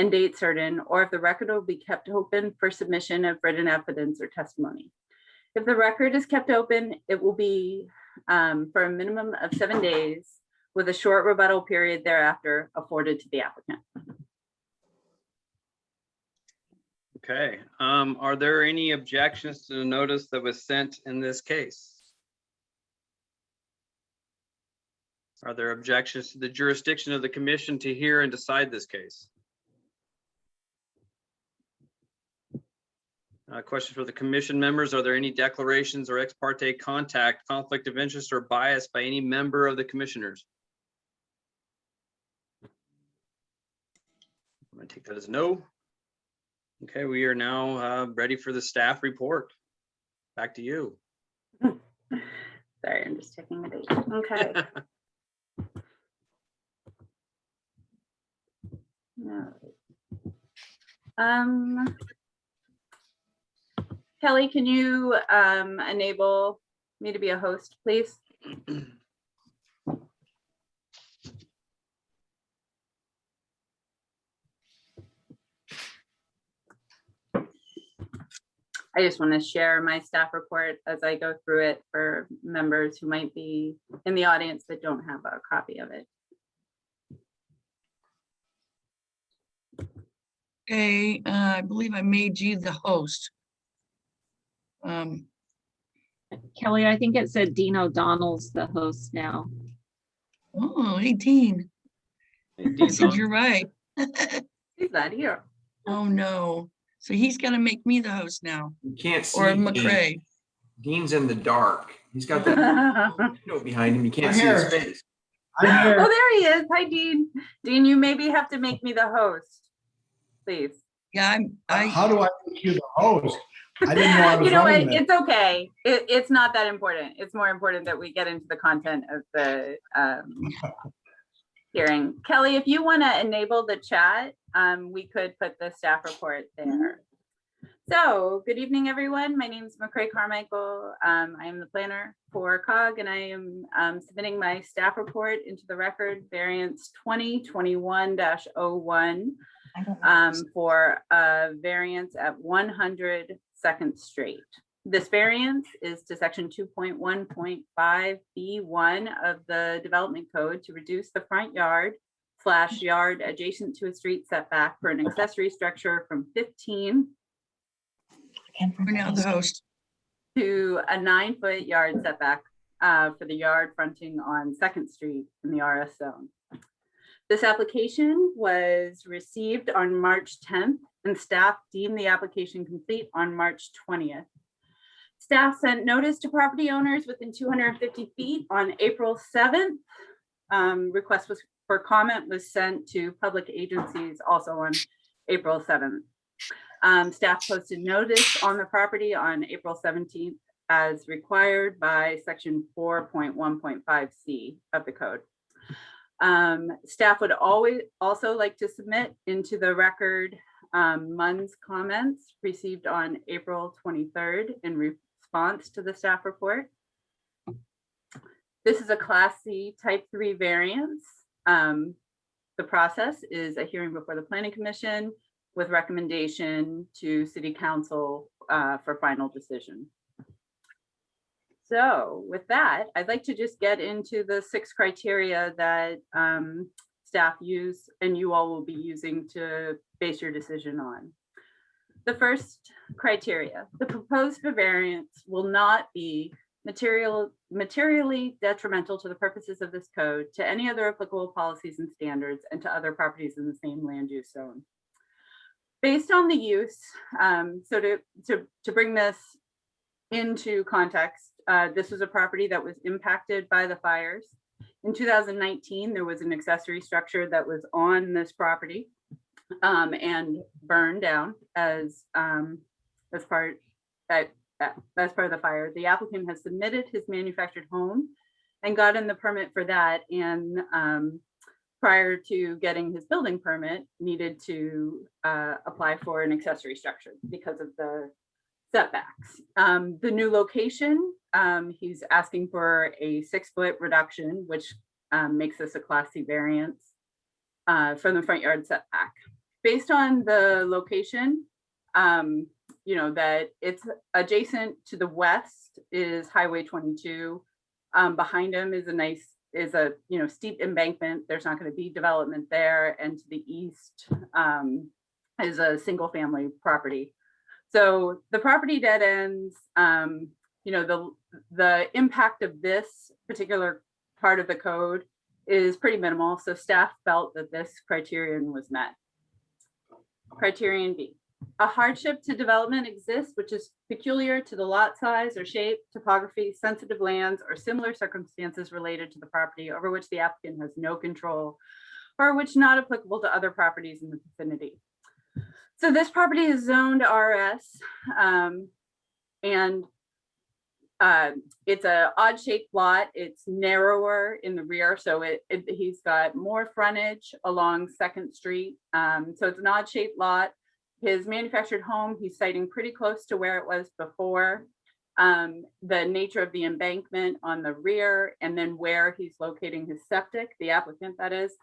and date certain, or if the record will be kept open for submission of written evidence or testimony. If the record is kept open, it will be for a minimum of 7 days with a short rebuttal period thereafter afforded to the applicant. Okay, are there any objections to the notice that was sent in this case? Are there objections to the jurisdiction of the commission to hear and decide this case? Question for the commission members. Are there any declarations or ex parte contact, conflict of interest, or bias by any member of the commissioners? I'm going to take that as no. Okay, we are now ready for the staff report. Back to you. Sorry, I'm just checking the date. Okay. No. Kelly, can you enable me to be a host, please? I just want to share my staff report as I go through it for members who might be in the audience that don't have a copy of it. Okay, I believe I made you the host. Kelly, I think it said Dean O'Donnell's the host now. Oh, 18. I said you're right. He's not here. Oh, no. So he's gonna make me the host now, You can't see or Dean. McCray. Dean's in the dark. He's got that note behind him. You can't I'm see his here. face. I'm here. Oh, there he is. Hi, Dean. Dean, you maybe have to make me the host, please. Yeah, How do I make you the host? I didn't know I was You know what? running this. It's okay. It's not that important. It's more important that we get into the content of the hearing. Kelly, if you want to enable the chat, we could put the staff report there. So, good evening, everyone. My name is McCray Carmichael. I am the planner for COG, and I am submitting my staff report into the record, variance 2021-01, for a variance at 100 2nd Street. This variance is to section 2.1.5B1 of the Development Code to reduce the front yard / yard adjacent to a street setback for an accessory structure from 15 we're now the host. to a 9-foot yard setback for the yard fronting on 2nd Street in the RS zone. This application was received on March 10th, and staff deemed the application complete on March 20th. Staff sent notice to property owners within 250 feet on April 7th. Request for comment was sent to public agencies also on April 7th. Staff posted notice on the property on April 17th as required by section 4.1.5C of the code. Staff would also like to submit into the record MUN's comments received on April 23rd in response to the staff report. This is a Class C Type 3 variance. The process is a hearing before the Planning Commission with recommendation to City Council for final decision. So with that, I'd like to just get into the 6 criteria that staff use and you all will be using to base your decision on. The first criteria, the proposed variance will not be materially detrimental to the purposes of this code, to any other applicable policies and standards, and to other properties in the same land use zone. Based on the use, so to bring this into context, this was a property that was impacted by the fires. In 2019, there was an accessory structure that was on this property and burned down as part of the fire. The applicant has submitted his manufactured home and gotten the permit for that, and prior to getting his building permit, needed to apply for an accessory structure because of the setbacks. The new location, he's asking for a 6-foot reduction, which makes this a Class C variance from the front yard setback. based on the location, you know, that it's adjacent to the west is Highway 22. Behind him is a you know, steep embankment. There's not going to be development there. And to the east is a single family property. So the property dead ends. You know, the impact of this particular part of the code is pretty minimal. So staff felt that this criterion was met. Criterion B. A hardship to development exists which is peculiar to the lot size or shape, topography, sensitive lands, or similar circumstances related to the property over which the applicant has no control, or which not applicable to other properties in the vicinity. So this property is zoned RS, and it's a odd shaped lot. It's narrower in the rear, so he's got more frontage along 2nd Street. So it's an odd shaped lot. His manufactured home, he's siting pretty close to where it was before. The nature of the embankment on the rear, and then where he's locating his septic, the applicant that is,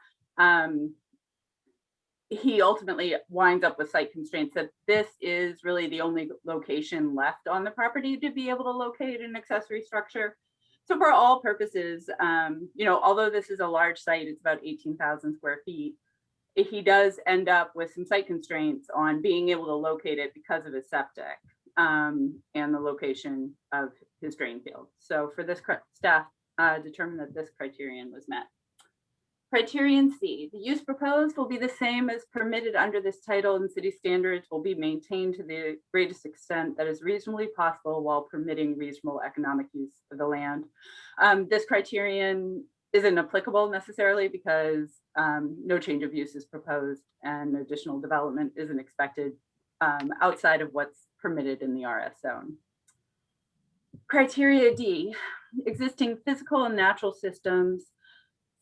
he ultimately winds up with site constraints that this is really the only location left on the property to be able to locate an accessory structure. So for all purposes, you know, although this is a large site, it's about 18,000 square feet, he does end up with some site constraints on being able to locate it because of his septic and the location of his drain field. So for this, staff determined that this criterion was met. Criterion C, the use proposed will be the same as permitted under this title, and city standards will be maintained to the greatest extent that is reasonably possible while permitting reasonable economic use of the land. This criterion isn't applicable necessarily because no change of use is proposed and additional development isn't expected outside of what's permitted in the RS zone. Criteria D, existing physical and natural systems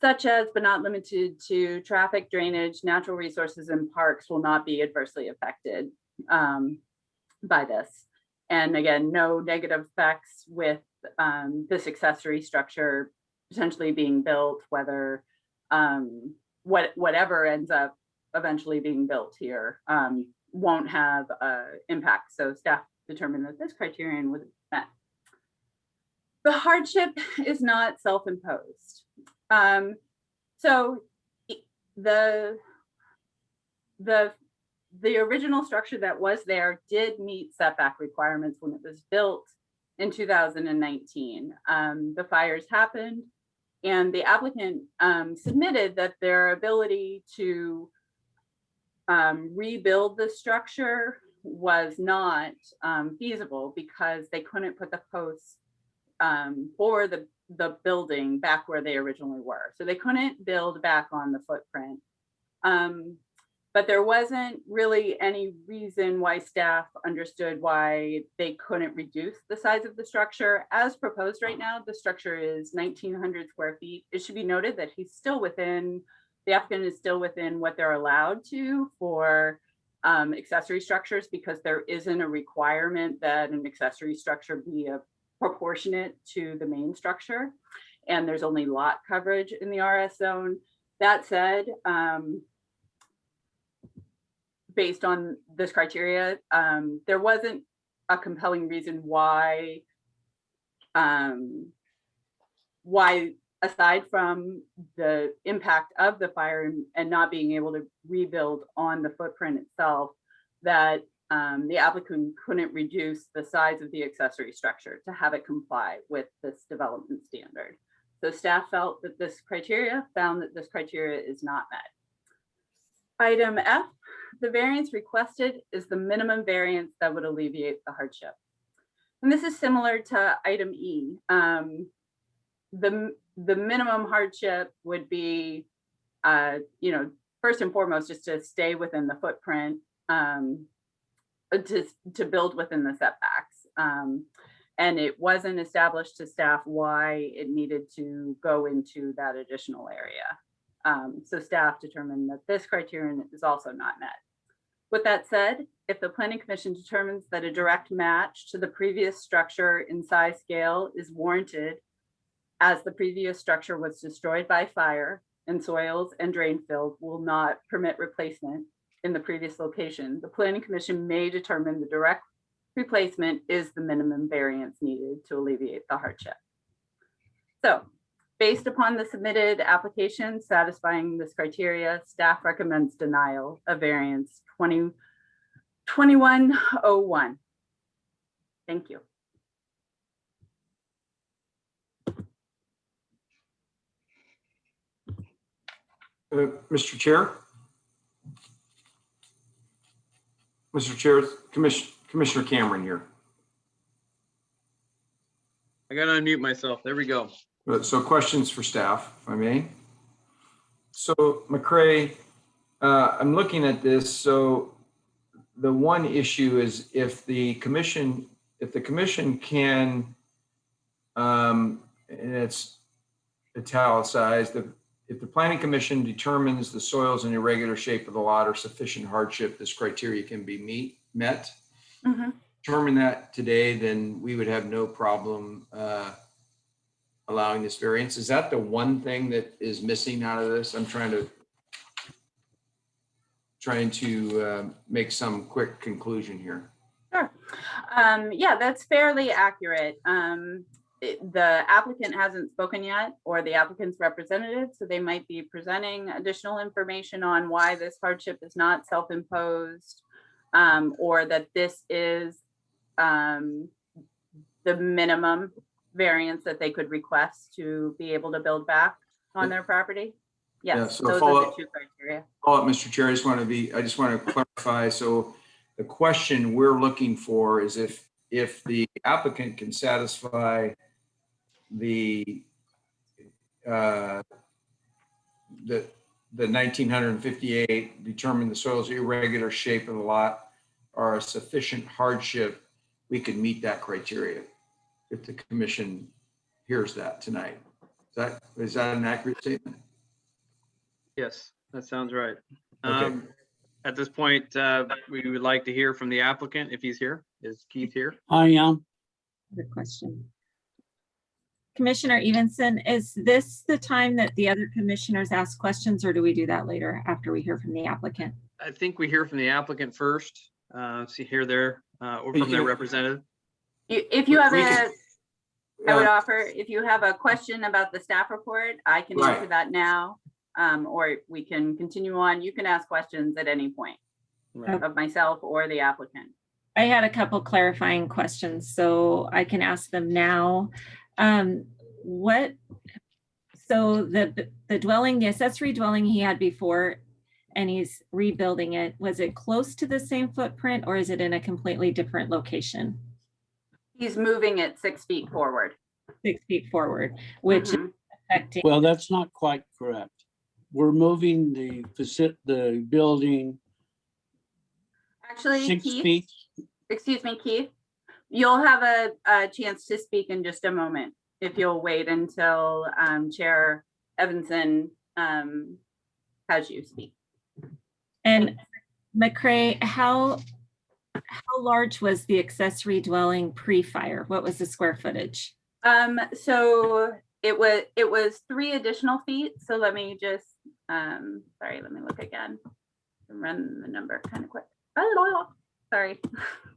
such as but not limited to traffic, drainage, natural resources, and parks will not be adversely affected by this. And again, no negative effects with this accessory structure potentially being built, whether whatever ends up eventually being built here won't have impact. So staff determined that this criterion was met. The hardship is not self-imposed. So the original structure that was there did meet setback requirements when it was built in 2019. The fires happened and the applicant submitted that their ability to rebuild the structure was not feasible because they couldn't put the posts for the building back where they originally were. So they couldn't build back on the footprint. But there wasn't really any reason why staff understood why they couldn't reduce the size of the structure. As proposed right now, the structure is 1,900 square feet. It should be noted that he's still within, the applicant is still within what they're allowed to for accessory structures, because there isn't a requirement that an accessory structure be proportionate to the main structure, and there's only lot coverage in the RS zone. That said, based on this criteria, there wasn't a compelling reason why aside from the impact of the fire and not being able to rebuild on the footprint itself, that the applicant couldn't reduce the size of the accessory structure to have it comply with this development standard. So staff felt that this criteria, found that this criteria is not met. Item F, the variance requested is the minimum variance that would alleviate the hardship. And this is similar to item E. The minimum hardship would be, you know, first and foremost, just to stay within the footprint, to build within the setbacks. And it wasn't established to staff why it needed to go into that additional area. So staff determined that this criterion is also not met. With that said, if the Planning Commission determines that a direct match to the previous structure in size scale is warranted, as the previous structure was destroyed by fire and soils and drain field will not permit replacement, in the previous location, the planning commission may determine the direct replacement is the minimum variance needed to alleviate the hardship. So based upon the submitted application satisfying this criteria, staff recommends denial of variance 2101. Thank you. Mr. Chair? Mr. Chair, Commissioner Cameron here. I gotta unmute myself. There we go. So questions for staff, if I may. So McCray, I'm looking at this. So the one issue is if the commission can, and it's italicized, if the planning commission determines the soils and irregular shape of the lot are sufficient hardship, this criteria can be met. Mhm. Determine that today, then we would have no problem allowing this variance. Is that the one thing that is missing out of this? I'm trying to make some quick conclusion here. Sure. Yeah, that's fairly accurate. The applicant hasn't spoken yet, or the applicant's representative, so they might be presenting additional information on why this hardship is not self-imposed, or that this is the minimum variance that they could request to be able to build back on their property. Yeah, Yes, so those are follow- the two criteria. Mr. Chair, I just want to clarify. So the question we're looking for is if the applicant can satisfy the 1958, determine the soil's irregular shape of the lot are a sufficient hardship, we can meet that criteria if the commission hears that tonight. Is that an accurate statement? Yes, that sounds right. Okay. At this point, we would like to hear from the applicant if he's here. Is Keith here? I am. Good question. Commissioner Evenson, is this the time that the other commissioners ask questions, or do we do that later after we hear from the applicant? I think we hear from the applicant first, see here there, or from their representative. If you have We a, can- I would offer, if you have a question about the staff report, I can answer Right. that now. Or we can continue on. You can ask questions at any point Right. of myself or the applicant. I had a couple clarifying questions, so I can ask them now. So the dwelling, the accessory dwelling he had before, and he's rebuilding it, was it close to the same footprint, or is it in a completely different location? He's moving it 6 feet forward. 6 feet forward, which is Mhm. affecting, Well, that's not quite correct. We're moving the building Actually, 6 Keith, feet. excuse me, Keith, you'll have a chance to speak in just a moment if you'll wait until Chair Evanson has you speak. and McCray, how large was the accessory dwelling pre-fire? What was the square footage? So it was 3 additional feet. So let me just, sorry, let me look again and run the number kind of quick. Sorry.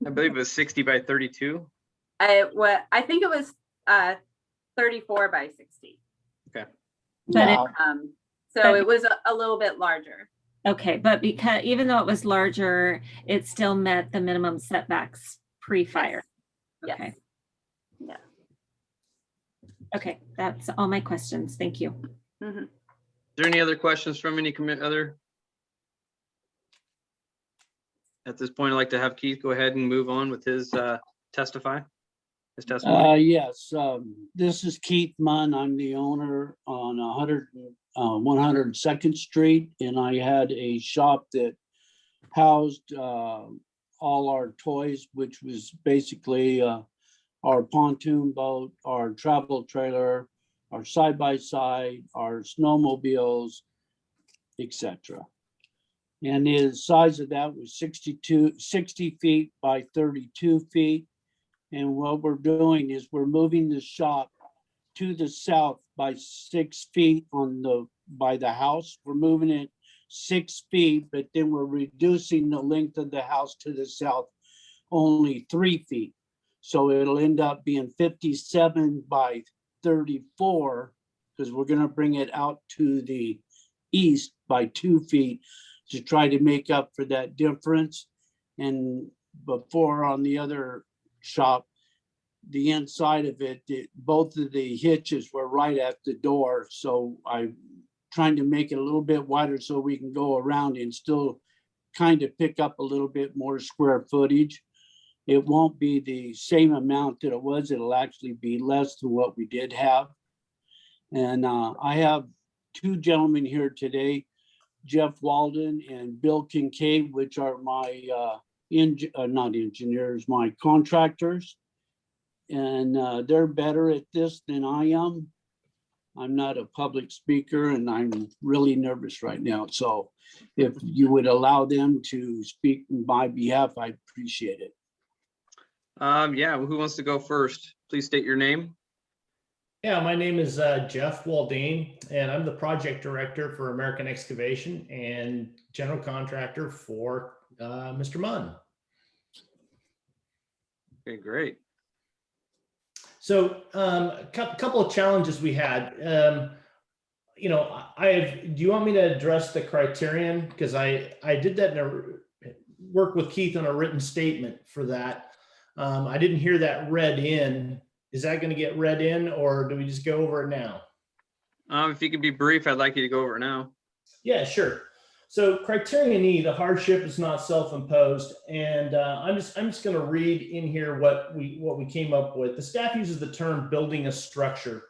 I believe it was 60 by 32. I think it was 34 by 60. But Wow. So it was a little bit larger. okay, but because even though it was larger, it still met the minimum setbacks pre-fire. Yes. Okay. Yeah. Okay, that's all my questions. Thank you. Mhm. Is there any other questions from any other? At this point, I'd like to have Keith go ahead and move on with his testimony. Yes, this is Keith Munn. I'm the owner on 102nd Street, and I had a shop that housed all our toys, which was basically our pontoon boat, our travel trailer, our side-by-side, our snowmobiles, etc. And the size of that was 60 feet by 32 feet. And what we're doing is we're moving the shop to the south by 6 feet by the house. We're moving it 6 feet, but then we're reducing the length of the house to the south only 3 feet. So it'll end up being 57 by 34, because we're gonna bring it out to the east by 2 feet to try to make up for that difference. And before on the other shop, the inside of it, both of the hitches were right at the door. So I'm trying to make it a little bit wider so we can go around and still kind of pick up a little bit more square footage. It won't be the same amount that it was. It'll actually be less than what we did have. And I have 2 gentlemen here today, Jeff Walden and Bill Kincaid, which are my not engineers, my contractors. And they're better at this than I am. I'm not a public speaker and I'm really nervous right now. So if you would allow them to speak on my behalf, I'd appreciate it. Yeah, who wants to go first? Please state your name. Yeah, my name is Jeff Waldine, and I'm the project director for American Excavation and general contractor for Mr. Munn. Okay, great. So a couple of challenges we had. You know, do you want me to address the criterion? Because I did that work with Keith on a written statement for that. I didn't hear that read in. Is that going to get read in, or do we just go over it now? If you could be brief, I'd like you to go over it now. Yeah, sure. So criterion E, the hardship is not self-imposed, and I'm just going to read in here what we came up with. The staff uses the term building a structure,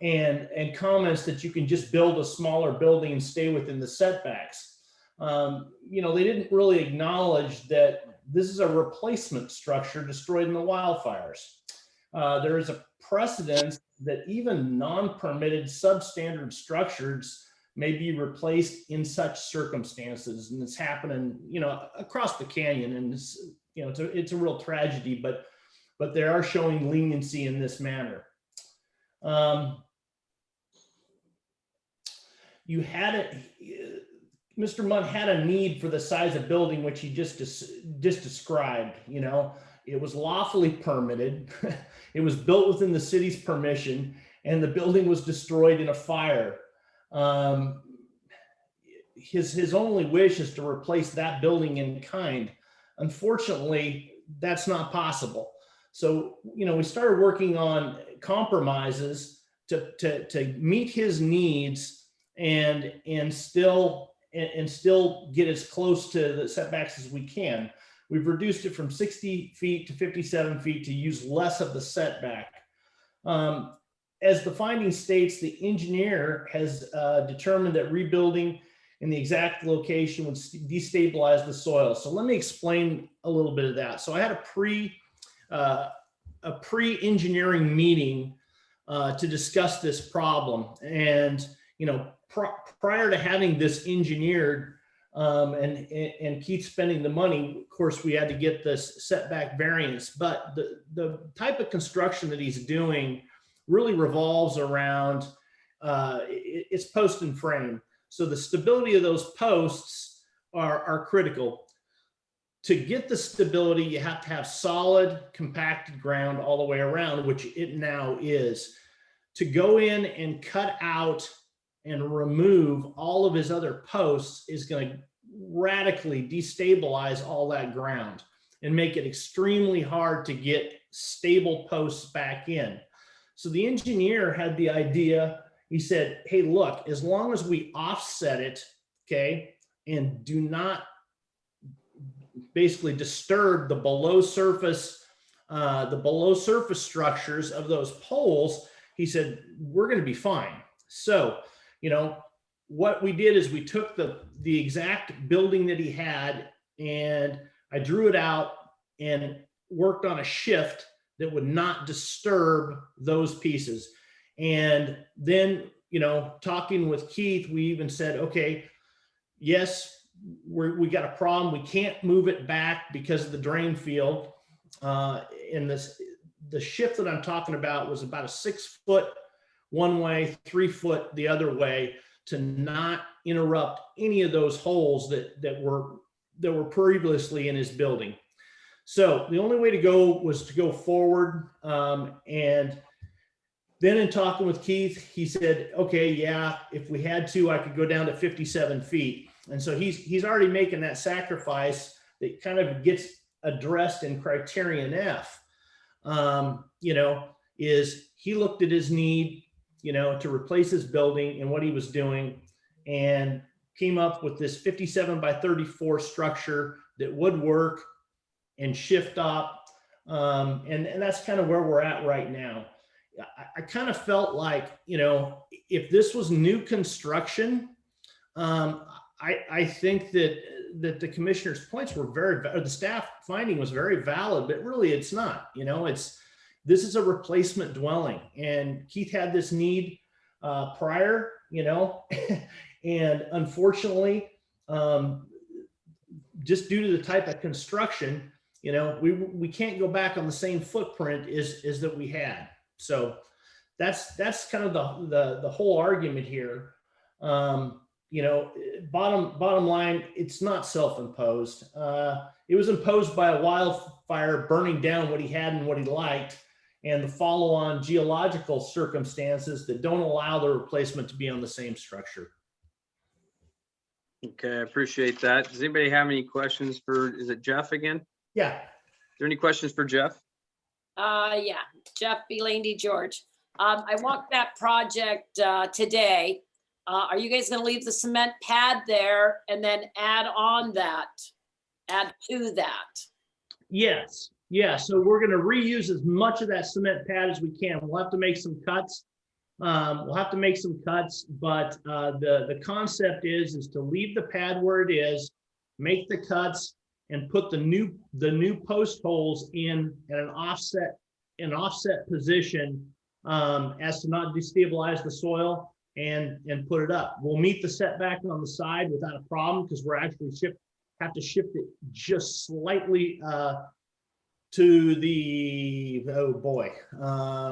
and comments that you can just build a smaller building and stay within the setbacks. You know, they didn't really acknowledge that this is a replacement structure destroyed in the wildfires. There is a precedent that even non-permitted substandard structures may be replaced in such circumstances, and it's happening, you know, across the canyon, and it's, you know, it's a real tragedy, but they are showing leniency in this manner. You had it. Mr. Munn had a need for the size of building, which he just described. You know, it was lawfully permitted. It was built within the city's permission, and the building was destroyed in a fire. His only wish is to replace that building in kind. Unfortunately, that's not possible. So, you know, we started working on compromises to meet his needs and still get as close to the setbacks as we can. We've reduced it from 60 feet to 57 feet to use less of the setback. As the finding states, the engineer has determined that rebuilding in the exact location would destabilize the soil. So let me explain a little bit of that. So I had a pre-engineering meeting to discuss this problem. And, you know, prior to having this engineered and Keith spending the money, of course, we had to get this setback variance. But the type of construction that he's doing really revolves around its post and frame. So the stability of those posts are critical. To get the stability, you have to have solid, compacted ground all the way around, which it now is. To go in and cut out and remove all of his other posts is going to radically destabilize all that ground and make it extremely hard to get stable posts back in. So the engineer had the idea. He said, hey, look, as long as we offset it, okay, and do not basically disturb the below surface structures of those poles, he said, we're going to be fine. So, you know, what we did is we took the exact building that he had, and I drew it out and worked on a shift that would not disturb those pieces. And then, you know, talking with Keith, we even said, okay, yes, we got a problem. We can't move it back because of the drain field. And the shift that I'm talking about was about a 6 foot one way, 3 foot the other way. to not interrupt any of those holes that were previously in his building. So the only way to go was to go forward. And then in talking with Keith, he said, okay, yeah, if we had to, I could go down to 57 feet. And so he's already making that sacrifice that kind of gets addressed in criterion F. You know, is he looked at his need, you know, to replace his building and what he was doing, and came up with this 57 by 34 structure that would work and shift up. And that's kind of where we're at right now. I kind of felt like, you know, if this was new construction, I think that the commissioner's points were or the staff finding was very valid, but really it's not. You know, this is a replacement dwelling, and Keith had this need prior, you know, and unfortunately, just due to the type of construction, you know, we can't go back on the same footprint as that we had. So that's kind of the whole argument here. You know, bottom line, it's not self-imposed. It was imposed by a wildfire burning down what he had and what he liked, and the follow-on geological circumstances that don't allow the replacement to be on the same structure. Okay, I appreciate that. Does anybody have any questions for, is it Jeff again? Yeah. Is there any questions for Jeff? Yeah, Jeff Belandy George. I walked that project today. Are you guys gonna leave the cement pad there and then add to that? Yes. Yeah. So we're going to reuse as much of that cement pad as we can. We'll have to make some cuts. But the concept is to leave the pad where it is, make the cuts, and put the new post holes in at an offset position as to not destabilize the soil and put it up. We'll meet the setback on the side without a problem, because we're actually have to shift it just slightly to the, oh boy.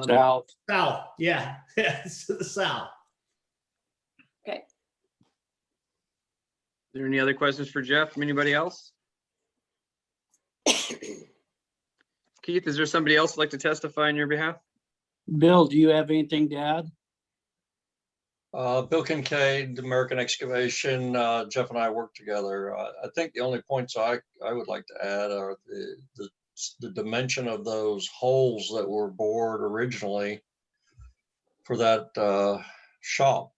South. South, yeah, to the south. Okay. Is there any other questions for Jeff from anybody else? Keith, is there somebody else who'd like to testify on your behalf? Bill, do you have anything to add? Bill Kincaid, American Excavation. Jeff and I work together. I think the only points I would like to add are the dimension of those holes that were bored originally for that shop.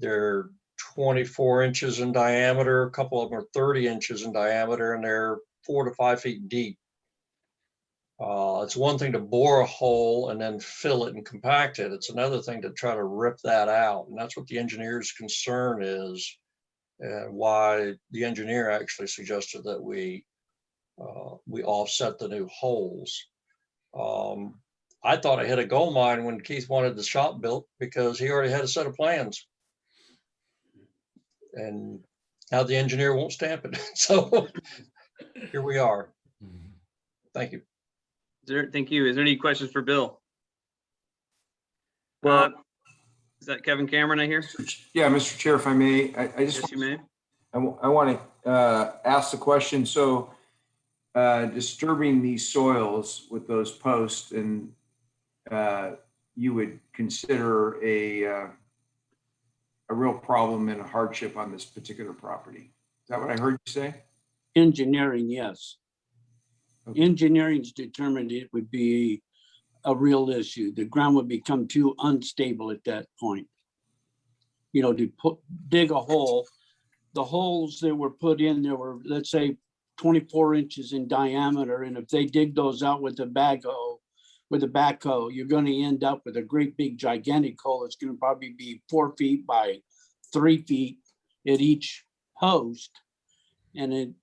They're 24 inches in diameter. A couple of them are 30 inches in diameter, and they're 4 to 5 feet deep. It's one thing to bore a hole and then fill it and compact it. It's another thing to try to rip that out. And that's what the engineer's concern is, and why the engineer actually suggested that we offset the new holes. I thought I hit a gold mine when Keith wanted the shop built, because he already had a set of plans. And now the engineer won't stamp it. So here we are. Thank you. Thank you. Is there any questions for Bill? Well, Is that Kevin Cameron I hear? yeah, Mr. Chair, if I may, I just, Yes, you may. I want to ask the question. So disturbing these soils with those posts, and you would consider a real problem and a hardship on this particular property. Is that what I heard you say? Engineering, yes. Okay. Engineering's determined it would be a real issue. The ground would become too unstable at that point. You know, to dig a hole, the holes that were put in there were, let's say, 24 inches in diameter. And if they dig those out with a backhoe, you're going to end up with a great big gigantic hole. It's going to probably be 4 feet by 3 feet at each post. And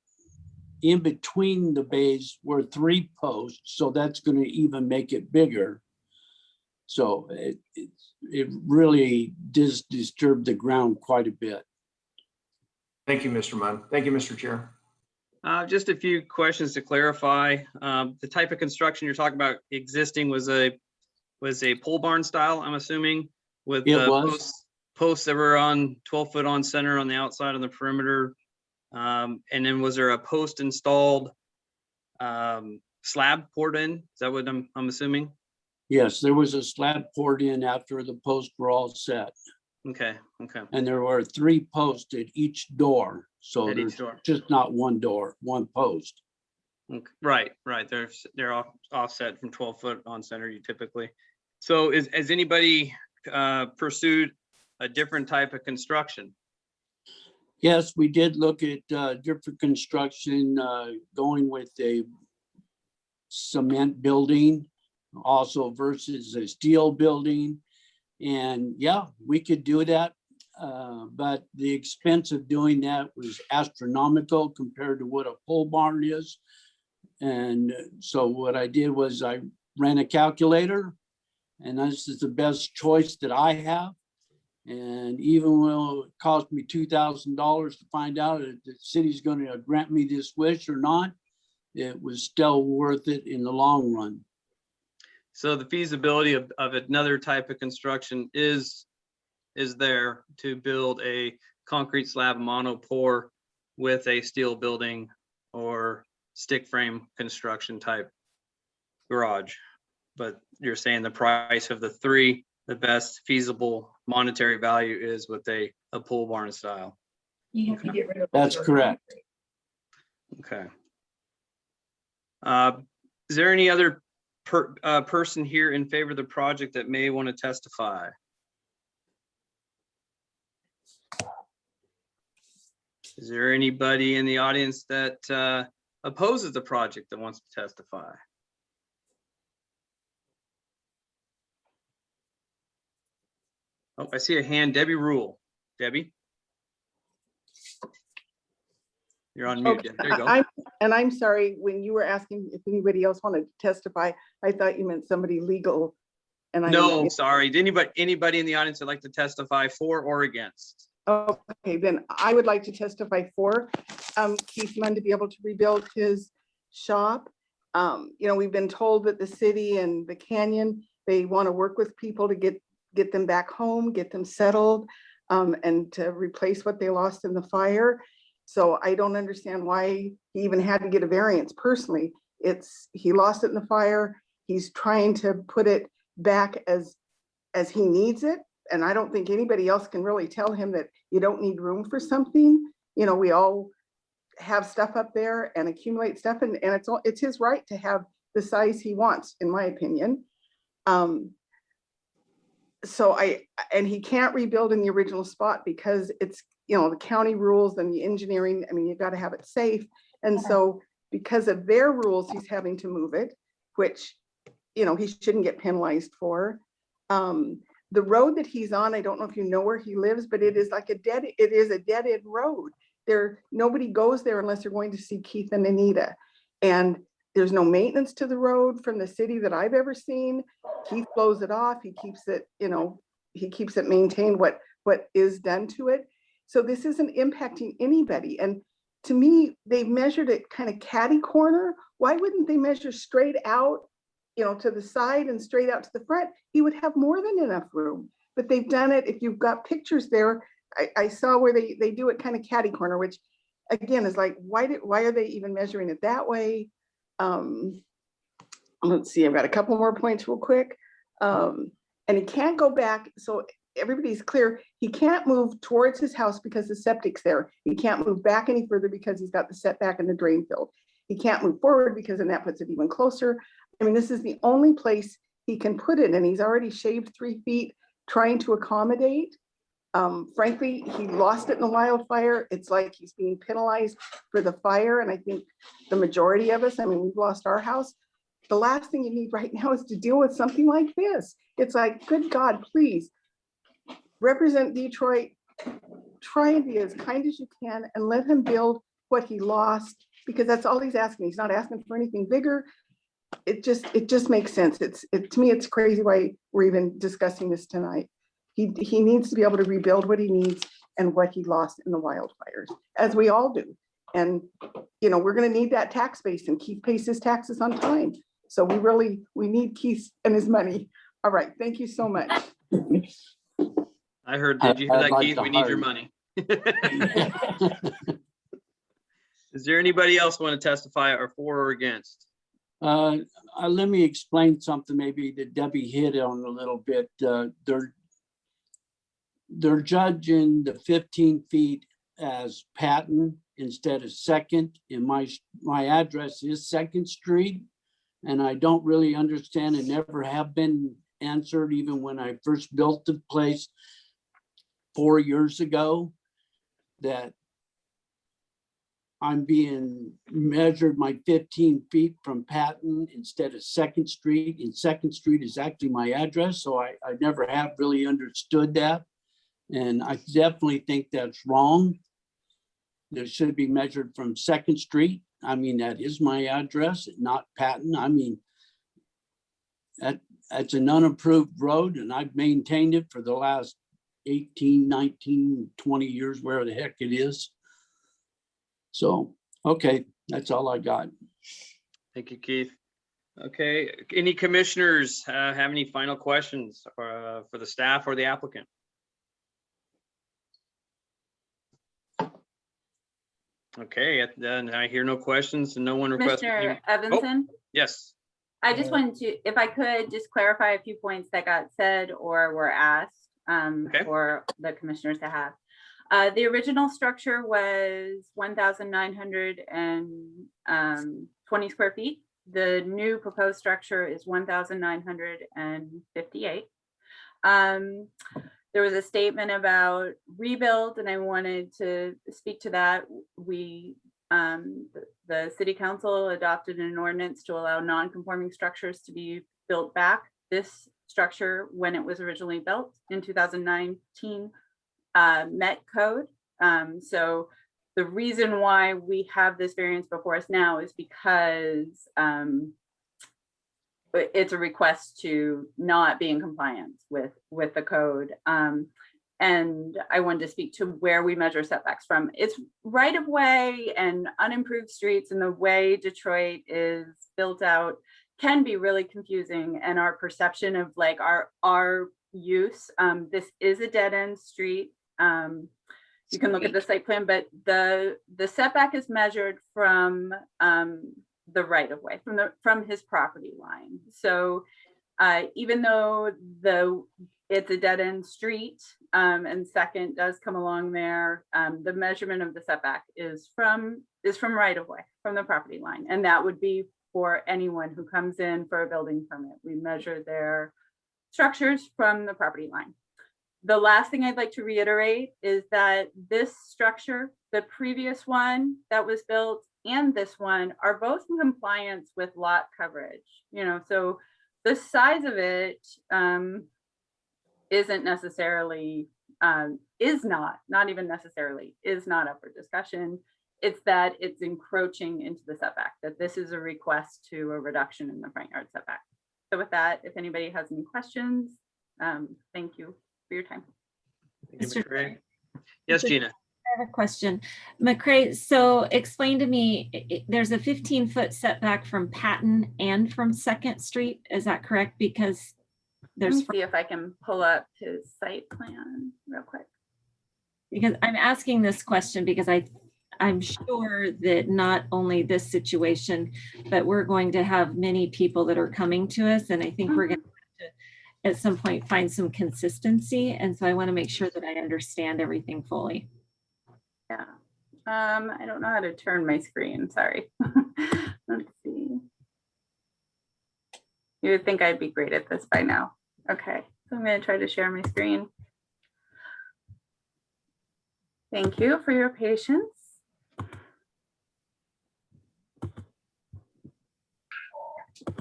in between the bays were 3 posts, so that's going to even make it bigger. So it really does disturb the ground quite a bit. Thank you, Mr. Munn. Thank you, Mr. Chair. Just a few questions to clarify. The type of construction you're talking about existing was a pole barn style, I'm assuming, with It was. posts that were on 12-foot on center on the outside on the perimeter? And then was there a post installed slab poured in? Is that what I'm assuming? Yes, there was a slab poured in after the posts were all set. Okay, okay. And there were 3 posts at each door. So At each there's door. just not one door, one post. Okay, right. They're offset from 12-foot on center you typically. So has anybody pursued a different type of construction? Yes, we did look at different construction, going with a cement building also versus a steel building. And yeah, we could do that. But the expense of doing that was astronomical compared to what a pole barn is. And so what I did was I ran a calculator, and this is the best choice that I have. And even though it cost me $2,000 to find out if the city's going to grant me this wish or not, it was still worth it in the long run. So the feasibility of another type of construction is there to build a concrete slab monopore with a steel building or stick frame construction type garage. But you're saying the price of the 3, the best feasible monetary value is with a pole barn style. You have to get rid of. That's correct. Okay. Is there any other person here in favor of the project that may want to testify? Is there anybody in the audience that opposes the project that wants to testify? Oh, I see a hand. Debbie Rule. Debbie? You're on mute. Okay, There you go. I'm sorry, when you were asking if anybody else wanted to testify, I thought you meant somebody legal. And I No, sorry. Anybody in the audience that'd like to testify for or against? Okay, then I would like to testify for Keith Munn to be able to rebuild his shop. We've been told that the city and the Canyon, they want to work with people to get them back home, get them settled, and to replace what they lost in the fire. So I don't understand why he even had to get a variance personally. He lost it in the fire. He's trying to put it back as he needs it. And I don't think anybody else can really tell him that you don't need room for something. We all have stuff up there and accumulate stuff, and it's his right to have the size he wants, in my opinion. And he can't rebuild in the original spot because it's, the county rules and the engineering, I mean, you've got to have it safe. And so because of their rules, he's having to move it, which, he shouldn't get penalized for. The road that he's on, I don't know if you know where he lives, but it is like a dead end road. Nobody goes there unless they're going to see Keith and Anita. And there's no maintenance to the road from the city that I've ever seen. Keith blows it off. He keeps it maintained what is done to it. So this isn't impacting anybody. And to me, they've measured it kind of catty corner. Why wouldn't they measure straight out, to the side and straight out to the front? He would have more than enough room. But they've done it. If you've got pictures there, I saw where they do it kind of catty corner, which again is like, why are they even measuring it that way? Let's see, I've got a couple more points real quick. And he can't go back. So everybody's clear. He can't move towards his house because the septic's there. He can't move back any further because he's got the setback and the drain field. He can't move forward because then that puts it even closer. I mean, this is the only place he can put it, and he's already shaved 3 feet trying to accommodate. Frankly, he lost it in the wildfire. It's like he's being penalized for the fire. And I think the majority of us, I mean, we've lost our house. The last thing you need right now is to deal with something like this. It's like, good God, please represent Detroit, try and be as kind as you can and let him build what he lost, because that's all he's asking. He's not asking for anything bigger. It just makes sense. To me, it's crazy why we're even discussing this tonight. He needs to be able to rebuild what he needs and what he lost in the wildfires, as we all do. And, we're going to need that tax base, and Keith pays his taxes on time. So we need Keith and his money. All right. Thank you so much. I heard, did you hear I'd that, like Keith? to We need your hire money. Is there anybody else want to testify or for or against? Let me explain something maybe that Debbie hit on a little bit. They're judging the 15 feet as Patton instead of Second, and my address is Second Street. And I don't really understand and never have been answered, even when I first built the place 4 years ago, that I'm being measured my 15 feet from Patton instead of Second Street, and Second Street is actually my address, so I never have really understood that. And I definitely think that's wrong. There should be measured from Second Street. I mean, that is my address, not Patton. I mean, that's an unapproved road, and I've maintained it for the last 18, 19, 20 years, where the heck it is. So, okay, that's all I got. Thank you, Keith. Okay, any commissioners have any final questions for the staff or the applicant? Okay, then I hear no questions and no one requested. Commissioner Evanson, Yes, I just wanted to, if I could, just clarify a few points that got said or were asked Okay. for the commissioners to have. The original structure was 1,920 square feet. The new proposed structure is 1,958. There was a statement about rebuild, and I wanted to speak to that. We, the city council adopted an ordinance to allow non-conforming structures to be built back. This structure, when it was originally built in 2019, met code. So the reason why we have this variance before us now is because it's a request to not be in compliance with the code. And I wanted to speak to where we measure setbacks from. It's right of way and unimproved streets, and the way Detroit is built out can be really confusing, and our perception of like our use. This is a dead end street. You can look at the site plan, but the setback is measured from the right of way, from his property line. So even though it's a dead end street, and Second does come along there, the measurement of the setback is from right of way, from the property line, and that would be for anyone who comes in for a building permit. We measure their structures from the property line. The last thing I'd like to reiterate is that this structure, the previous one that was built and this one, are both in compliance with lot coverage. You know, so the size of it isn't necessarily, is not even necessarily, is not up for discussion. It's that it's encroaching into the setback, that this is a request to a reduction in the front yard setback. So with that, if anybody has any questions, thank you for your time. Thank you, Mr. McCray. Yes, Gina. I have a question. McCray, so explain to me, there's a 15-foot setback from Patton and from Second Street. Is that correct? Because Let me there's, see if I can pull up his site plan real quick. because I'm asking this question because I'm sure that not only this situation, but we're going to have many people that are coming to us. And I think we're going to have to, at some point, find some consistency. And so I want to make sure that I understand everything fully. Yeah. I don't know how to turn my screen, sorry. Let's see. You would think I'd be great at this by now. Okay, so I'm going to try to share my screen. Thank you for your patience. All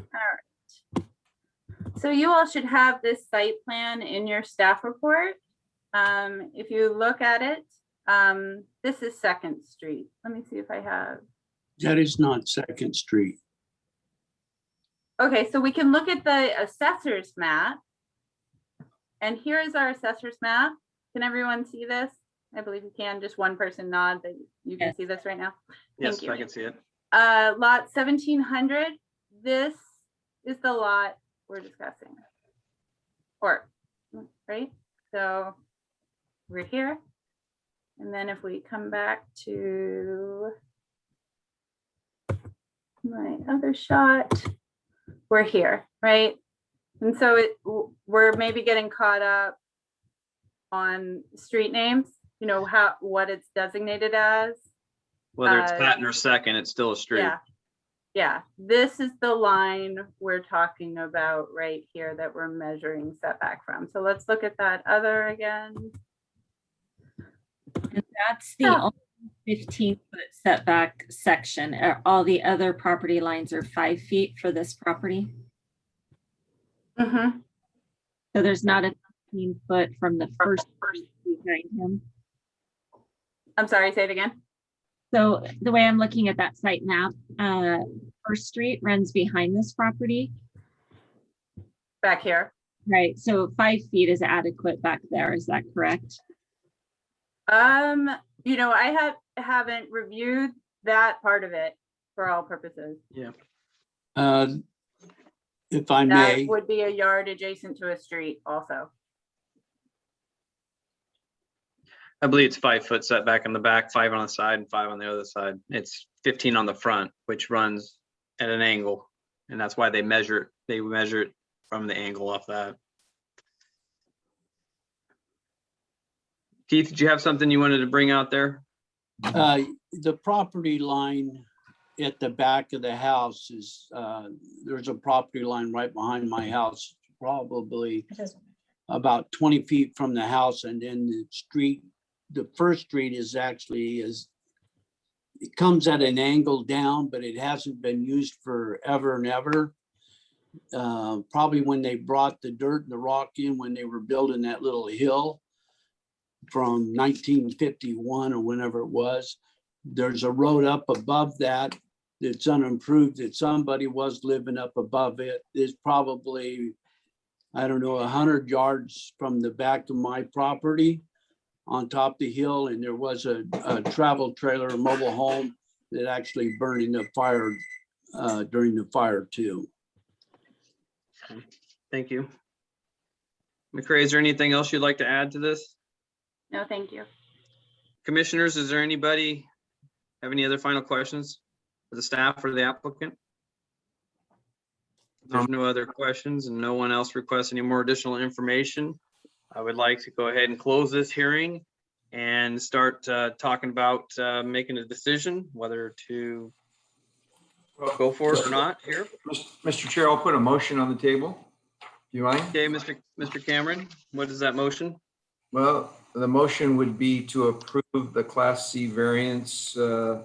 right. So you all should have this site plan in your staff report. If you look at it, this is Second Street. Let me see if I have. That is not Second Street. Okay, so we can look at the assessor's map. And here is our assessor's map. Can everyone see this? I believe you can. Just one person nod that you can Yes. see this right now. Yes, Thank you. I can see it. Lot 1700. This is the lot we're discussing. Or, right? So we're here. And then if we come back to my other shot, we're here, right? And so we're maybe getting caught up on street names, you know, what it's designated as. Whether it's Patton or Second, it's still a street. Yeah. Yeah, this is the line we're talking about right here that we're measuring setback from. So let's look at that other again. And that's the Yeah. only 15-foot setback section. All the other property lines are 5 feet for this property. Mhm. So there's not a 15-foot from the first street behind him. I'm sorry, say it again. So the way I'm looking at that site map, First Street runs behind this property, Back here. right? So 5 feet is adequate back there. Is that correct? You know, I haven't reviewed that part of it for all purposes. Yeah. If I That may, would be a yard adjacent to a street also. I believe it's 5 foot setback in the back, 5 on the side and 5 on the other side. It's 15 on the front, which runs at an angle. And that's why they measure it from the angle off that. Keith, did you have something you wanted to bring out there? the property line at the back of the house is, there's a property line right behind my house, probably about 20 feet from the house, and then the street, the first street is actually it comes at an angle down, but it hasn't been used forever and ever. Probably when they brought the dirt and the rock in, when they were building that little hill from 1951 or whenever it was. There's a road up above that that's unimproved, that somebody was living up above it. It's probably, I don't know, 100 yards from the back of my property on top of the hill. And there was a travel trailer, a mobile home that actually burned in the fire during the fire too. Thank you. McCray, is there anything else you'd like to add to this? No, thank you. Commissioners, is there anybody have any other final questions for the staff or the applicant? If there's no other questions and no one else requests any more additional information, I would like to go ahead and close this hearing and start talking about making a decision whether to go for it or not here. Mr. Chair, I'll put a motion on the table. Do you mind? Okay, Mr. Cameron, what is that motion? Well, the motion would be to approve the Class C variance for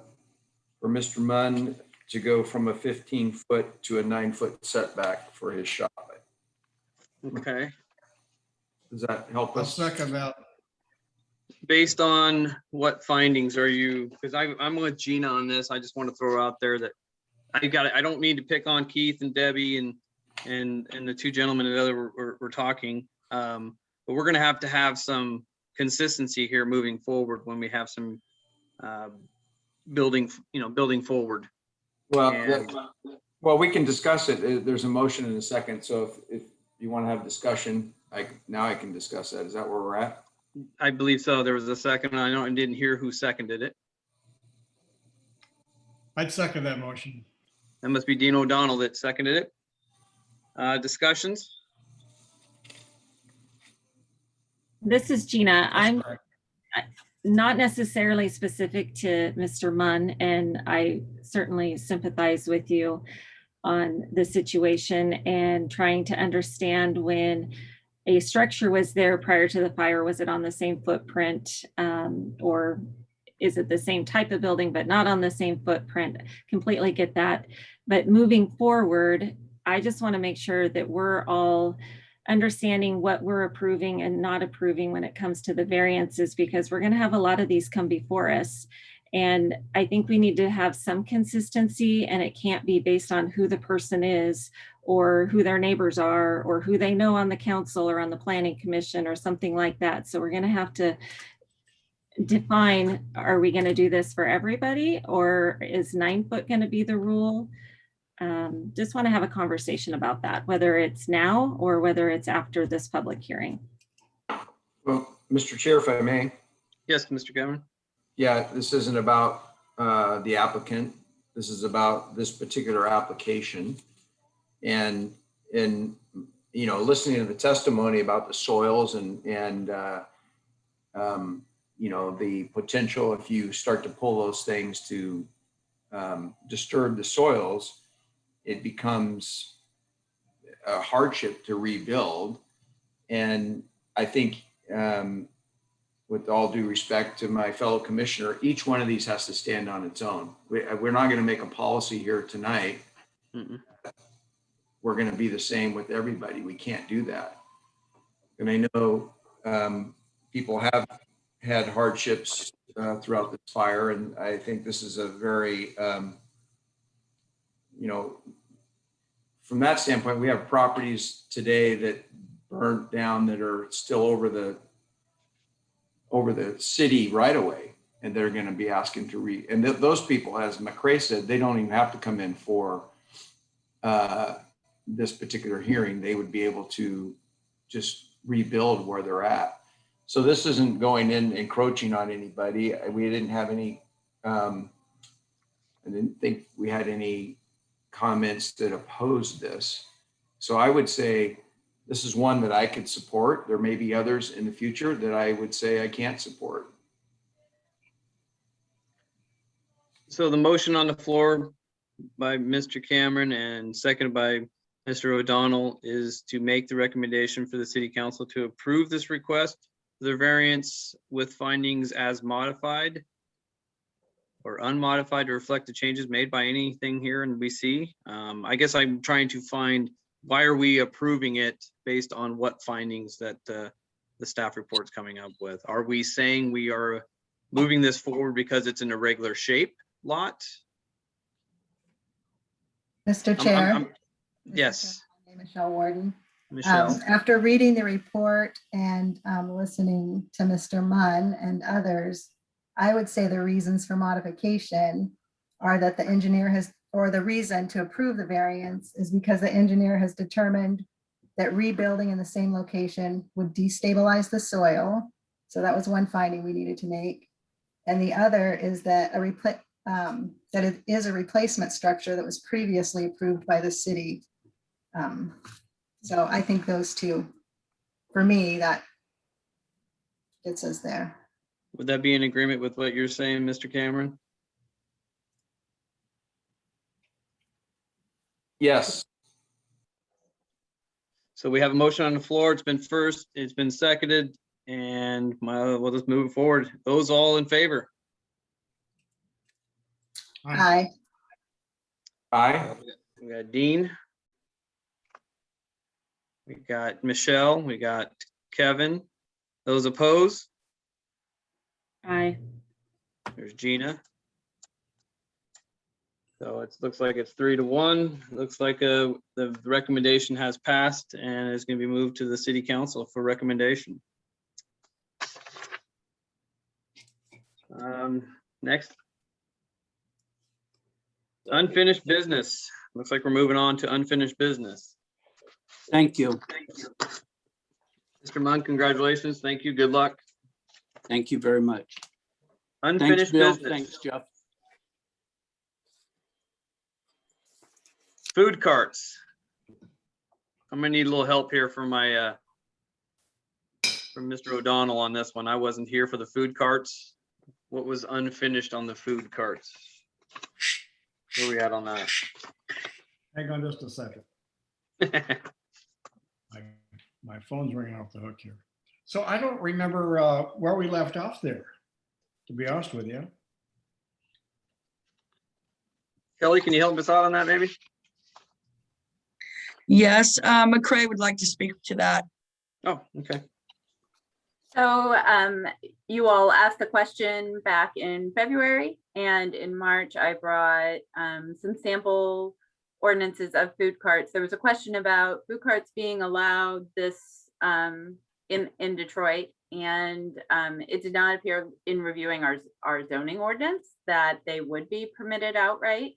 Mr. Munn to go from a 15-foot to a 9-foot setback for his shop. Okay, Does that help I'll us? second that. based on what findings are you, because I'm with Gina on this, I just want to throw out there that I don't need to pick on Keith and Debbie and the two gentlemen that were talking. But we're gonna have to have some consistency here moving forward when we have some building forward. Well, And- well, we can discuss it. There's a motion in a second. So if you want to have discussion, now I can discuss that. Is that where we're at? I believe so. There was a second. I didn't hear who seconded it. I'd second that motion. That must be Dean O'Donnell that seconded it. Discussions? This is Gina. I'm That's correct. not necessarily specific to Mr. Munn, and I certainly sympathize with you on the situation and trying to understand when a structure was there prior to the fire, was it on the same footprint, or is it the same type of building but not on the same footprint? Completely get that. But moving forward, I just want to make sure that we're all understanding what we're approving and not approving when it comes to the variances, because we're going to have a lot of these come before us. And I think we need to have some consistency, and it can't be based on who the person is or who their neighbors are or who they know on the council or on the planning commission or something like that. So we're going to have to define, are we going to do this for everybody, or is 9 foot going to be the rule? Just want to have a conversation about that, whether it's now or whether it's after this public hearing. Well, Mr. Chair, if I may, Yes, Mr. Cameron. yeah, this isn't about the applicant. This is about this particular application. And listening to the testimony about the soils and the potential, if you start to pull those things to disturb the soils, it becomes a hardship to rebuild. And I think, with all due respect to my fellow commissioner, each one of these has to stand on its own. We're not going to make a policy here tonight. Mm-mm. We're going to be the same with everybody. We can't do that. And I know people have had hardships throughout this fire, and I think this is a very, from that standpoint, we have properties today that burnt down that are still over the city right away, and they're going to be asking to and those people, as McCray said, they don't even have to come in for this particular hearing. They would be able to just rebuild where they're at. So this isn't going in encroaching on anybody. We didn't have any, I didn't think we had any comments that opposed this. So I would say this is one that I could support. There may be others in the future that I would say I can't support. So the motion on the floor by Mr. Cameron and seconded by Mr. O'Donnell is to make the recommendation for the city council to approve this request for the variance with findings as modified or unmodified to reflect the changes made by anything here in BC. I guess I'm trying to find, why are we approving it based on what findings that the staff report's coming up with? Are we saying we are moving this forward because it's an irregular shape lot? Mr. Chair. Yes, Michelle Warden. Michelle. After reading the report and listening to Mr. Munn and others, I would say the reasons for modification are that the engineer has, or the reason to approve the variance is because the engineer has determined that rebuilding in the same location would destabilize the soil. So that was one finding we needed to make. And the other is that that it is a replacement structure that was previously approved by the city. So I think those two, for me, that gets us there. Would that be in agreement with what you're saying, Mr. Cameron? Yes. So we have a motion on the floor. It's been seconded, and we'll just move forward. Those all in favor? Aye. Aye. We got Dean. We got Michelle. We got Kevin. Those opposed? Aye. There's Gina. So it looks like it's 3-1. Looks like the recommendation has passed and is going to be moved to the city council for recommendation. Next. Unfinished business. Looks like we're moving on to unfinished business. Thank you. Mr. Munn, congratulations. Thank you. Good luck. Thank you very much. Thanks, Unfinished Bill. business. Thanks, Jeff. Food carts. I'm gonna need a little help here from my from Mr. O'Donnell on this one. I wasn't here for the food carts. What was unfinished on the food carts? Where we at on that? Hang on just a second. My phone's ringing off the hook here. So I don't remember where we left off there, to be honest with you. Kelly, can you help us out on that maybe? Yes, McCray would like to speak to that. Oh, okay. So you all asked the question back in February, and in March, I brought some sample ordinances of food carts. There was a question about food carts being allowed this in Detroit, and it did not appear in reviewing our zoning ordinance that they would be permitted outright.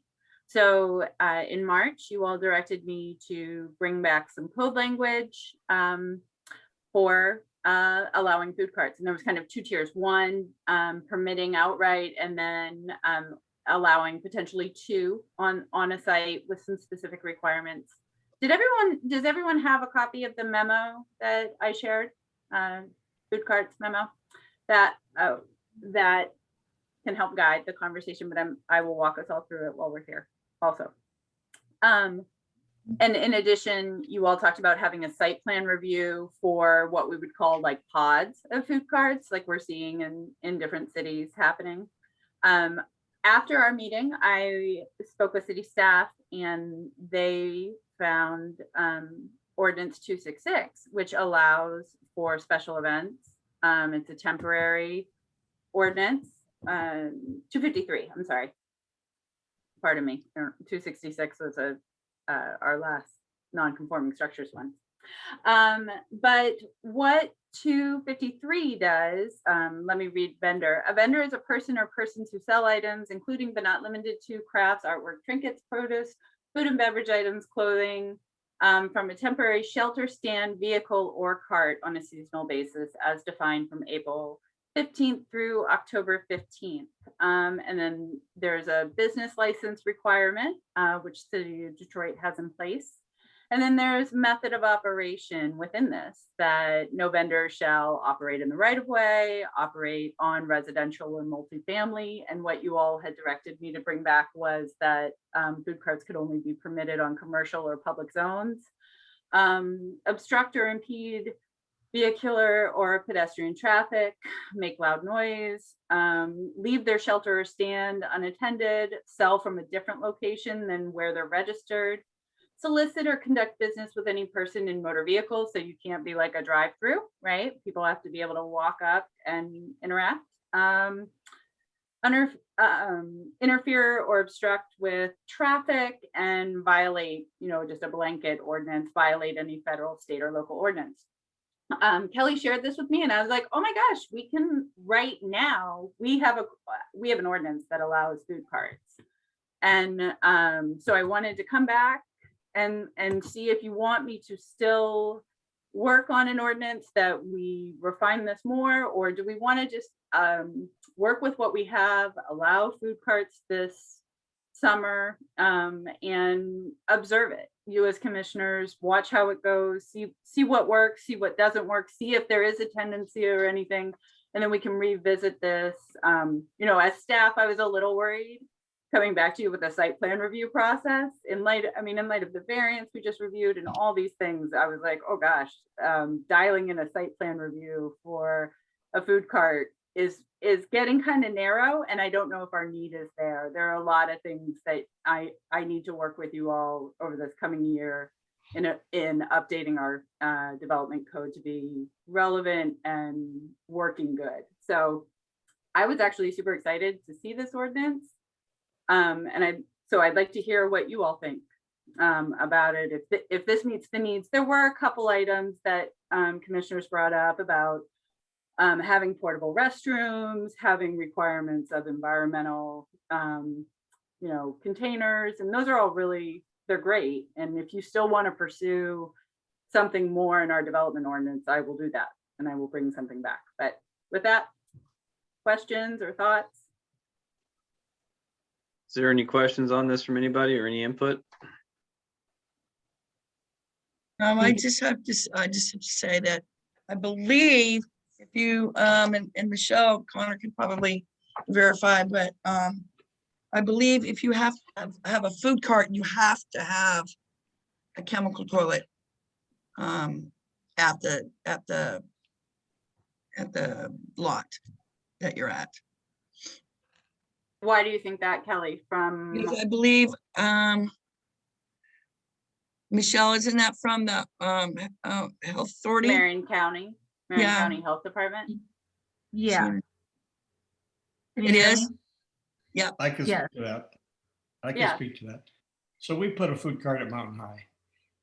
So in March, you all directed me to bring back some code language for allowing food carts. And there was kind of two tiers, one permitting outright, and then allowing potentially two on a site with some specific requirements. Does everyone have a copy of the memo that I shared? Food carts memo that can help guide the conversation, but I will walk us all through it while we're here also. And in addition, you all talked about having a site plan review for what we would call like pods of food carts, like we're seeing in different cities happening. After our meeting, I spoke with city staff and they found ordinance 266, which allows for special events. It's a temporary ordinance, 253, I'm sorry. Pardon me, 266 was our last non-conforming structures one. But what 253 does, let me read vendor. A vendor is a person or persons who sell items, including but not limited to crafts, artwork, trinkets, produce, food and beverage items, clothing, from a temporary shelter, stand, vehicle, or cart on a seasonal basis as defined from April 15th through October 15th. And then there's a business license requirement, which City of Detroit has in place. And then there's method of operation within this, that no vendor shall operate in the right of way, operate on residential or multifamily. And what you all had directed me to bring back was that food carts could only be permitted on commercial or public zones. Obstruct or impede vehicular or pedestrian traffic, make loud noise, leave their shelter or stand unattended, sell from a different location than where they're registered, solicit or conduct business with any person in motor vehicles. So you can't be like a drive-through, right? People have to be able to walk up and interact. Interfere or obstruct with traffic and violate, just a blanket ordinance, violate any federal, state, or local ordinance. Kelly shared this with me and I was like, oh my gosh, we can right now, we have an ordinance that allows food carts. And so I wanted to come back and see if you want me to still work on an ordinance that we refine this more, or do we want to just work with what we have, allow food carts this summer, and observe it. You as commissioners, watch how it goes, see what works, see what doesn't work, see if there is a tendency or anything, and then we can revisit this. As staff, I was a little worried coming back to you with a site plan review process in light of the variance we just reviewed and all these things. I was like, oh gosh, dialing in a site plan review for a food cart is getting kind of narrow, and I don't know if our need is there. There are a lot of things that I need to work with you all over this coming year in updating our development code to be relevant and working good. So I was actually super excited to see this ordinance. So I'd like to hear what you all think about it. If this meets the needs. There were a couple items that commissioners brought up about having portable restrooms, having requirements of environmental, containers, and those are all they're great. And if you still want to pursue something more in our development ordinance, I will do that and I will bring something back. But with that, questions or thoughts? Is there any questions on this from anybody or any input? I just have to say that I believe if you, and Michelle, Connor can probably verify, but I believe if you have a food cart, you have to have a chemical toilet at the lot that you're at. Why do you think that, Kelly? Because I believe, Michelle, isn't that from the Health Authority? Marion County Health Department? Yeah. It is? Yeah. I can Yeah. speak to that. I can Yeah. speak to that. So we put a food cart at Mountain High.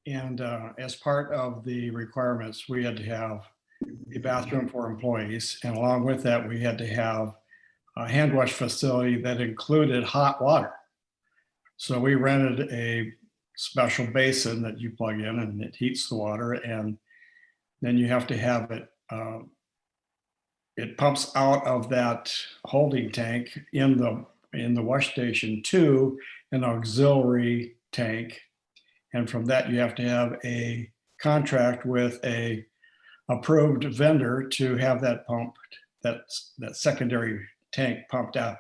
And as part of the requirements, we had to have a bathroom for employees. And along with that, we had to have a hand wash facility that included hot water. So we rented a special basin that you plug in and it heats the water. And then you have to have it it pumps out of that holding tank in the wash station to an auxiliary tank. And from that, you have to have a contract with a approved vendor to have that pumped, that secondary tank pumped out.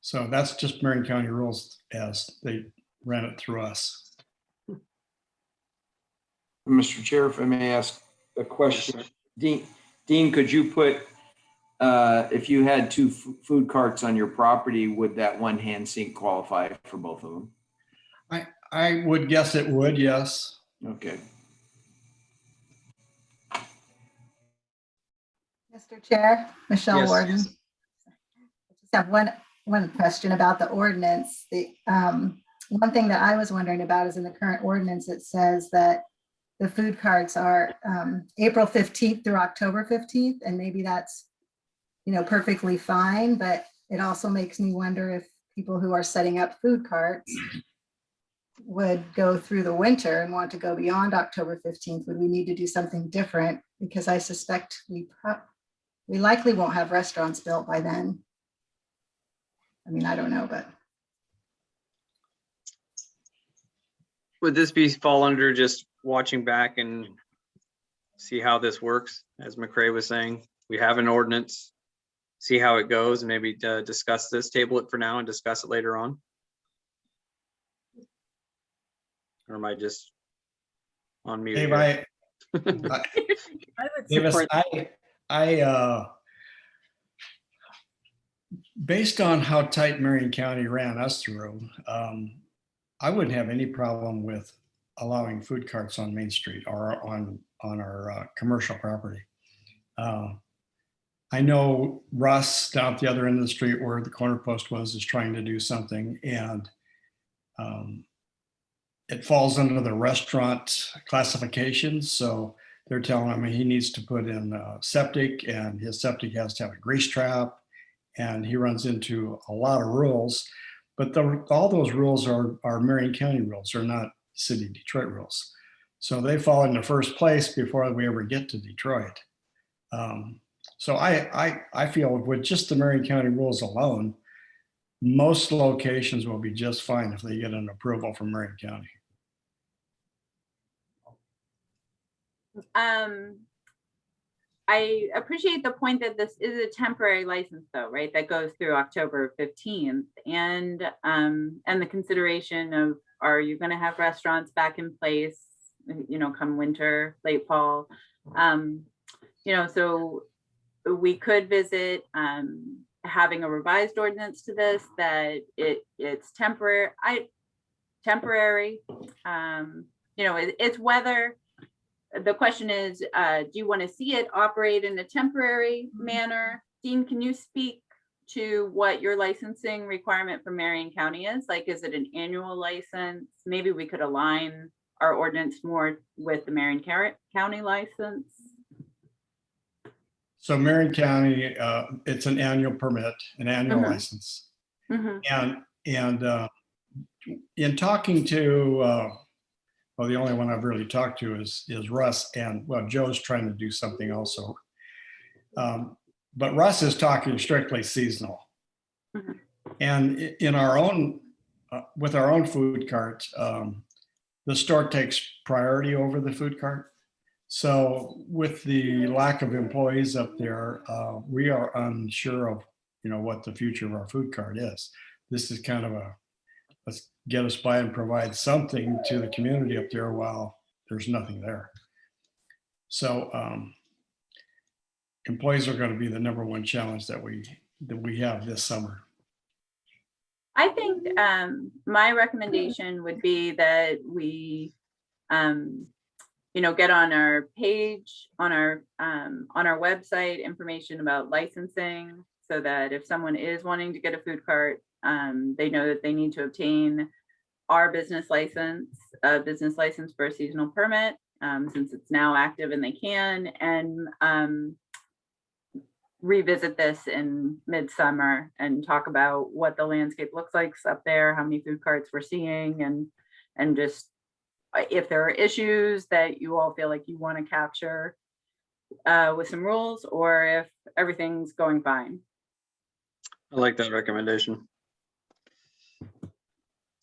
So that's just Marion County rules as they ran it through us. Mr. Chair, if I may ask a question. Dean, could you put, if you had two food carts on your property, would that one hand sink qualify for both of them? I would guess it would, yes. Okay. Mr. Chair, Michelle Yes. Warden. I just have one question about the ordinance. One thing that I was wondering about is in the current ordinance, it says that the food carts are April 15th through October 15th, and maybe that's, perfectly fine, but it also makes me wonder if people who are setting up food carts would go through the winter and want to go beyond October 15th. Would we need to do something different? Because I suspect we likely won't have restaurants built by then. I mean, I don't know, but. Would this fall under just watching back and see how this works? As McCray was saying, we have an ordinance, see how it goes, and maybe discuss this, table it for now and discuss it later on. Or am I just on mute? Dave, here? I would Davis, support based on how tight Marion County ran us through, I wouldn't have any problem with allowing food carts on Main Street or on our commercial property. I know Russ down at the other end of the street where the corner post was is trying to do something, and it falls under the restaurant classifications. So they're telling him he needs to put in septic, and his septic has to have a grease trap, and he runs into a lot of rules. But all those rules are Marion County rules. They're not City of Detroit rules. So they fall into first place before we ever get to Detroit. So I feel with just the Marion County rules alone, most locations will be just fine if they get an approval from Marion County. I appreciate the point that this is a temporary license though, right? That goes through October 15th, and the consideration of, are you going to have restaurants back in place, come winter, late fall? So we could visit having a revised ordinance to this, that it's temporary. It's whether. The question is, do you want to see it operate in a temporary manner? Dean, can you speak to what your licensing requirement for Marion County is? Like, is it an annual license? Maybe we could align our ordinance more with the Marion County license. So Marion County, it's an annual permit, an annual license. And in talking to, well, the only one I've really talked to is Russ, and well, Joe's trying to do something also. But Russ is talking strictly seasonal. And in our own, with our own food cart, the store takes priority over the food cart. So with the lack of employees up there, we are unsure of, what the future of our food cart is. This is kind of let's get us by and provide something to the community up there while there's nothing there. So employees are going to be the number one challenge that we have this summer. I think my recommendation would be that we, get on our page, on our website, information about licensing, so that if someone is wanting to get a food cart, they know that they need to obtain our business license for a seasonal permit, since it's now active and they can, and revisit this in midsummer and talk about what the landscape looks like up there, how many food carts we're seeing, and just if there are issues that you all feel like you want to capture with some rules, or if everything's going fine. I like that recommendation.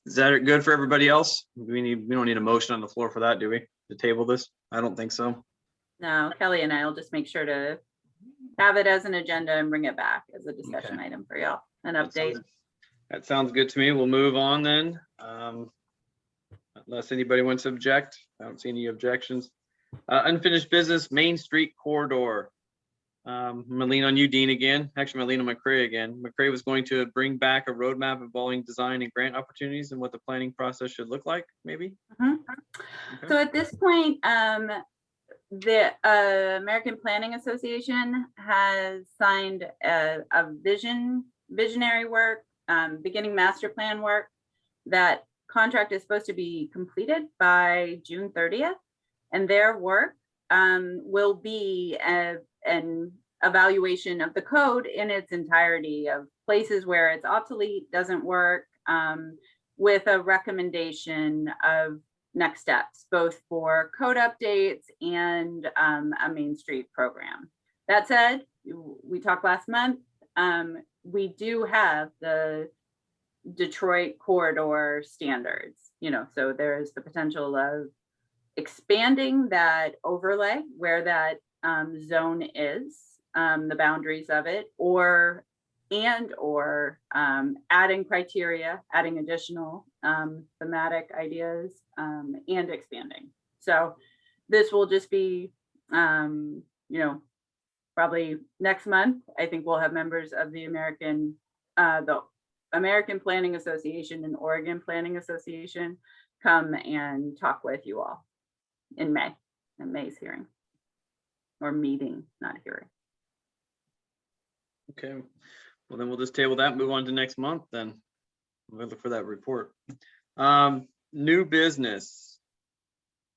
Is that good for everybody else? We don't need a motion on the floor for that, do we? To table this? I don't think so. No, Kelly and I will just make sure to have it as an agenda and bring it back as a discussion item for y'all, an update. That sounds good to me. We'll move on then. Unless anybody wants to object. I don't see any objections. Unfinished business, Main Street corridor. I'm gonna lean on you, Dean, again. Actually, I'm gonna lean on McCray again. McCray was going to bring back a roadmap involving design and grant opportunities and what the planning process should look like, maybe? Mhm. Okay. So at this point, the American Planning Association has signed a visionary work, beginning master plan work. That contract is supposed to be completed by June 30th. And their work will be an evaluation of the code in its entirety, of places where it's obsolete, doesn't work, with a recommendation of next steps, both for code updates and a Main Street program. That said, we talked last month, we do have the Detroit corridor standards, so there's the potential of expanding that overlay where that zone is, the boundaries of it, or adding criteria, adding additional thematic ideas, and expanding. So this will just be, probably next month. I think we'll have members of the American Planning Association and Oregon Planning Association come and talk with you all in May's hearing, or meeting, not hearing. Okay, well then we'll just table that, move on to next month then. We'll look for that report. New business,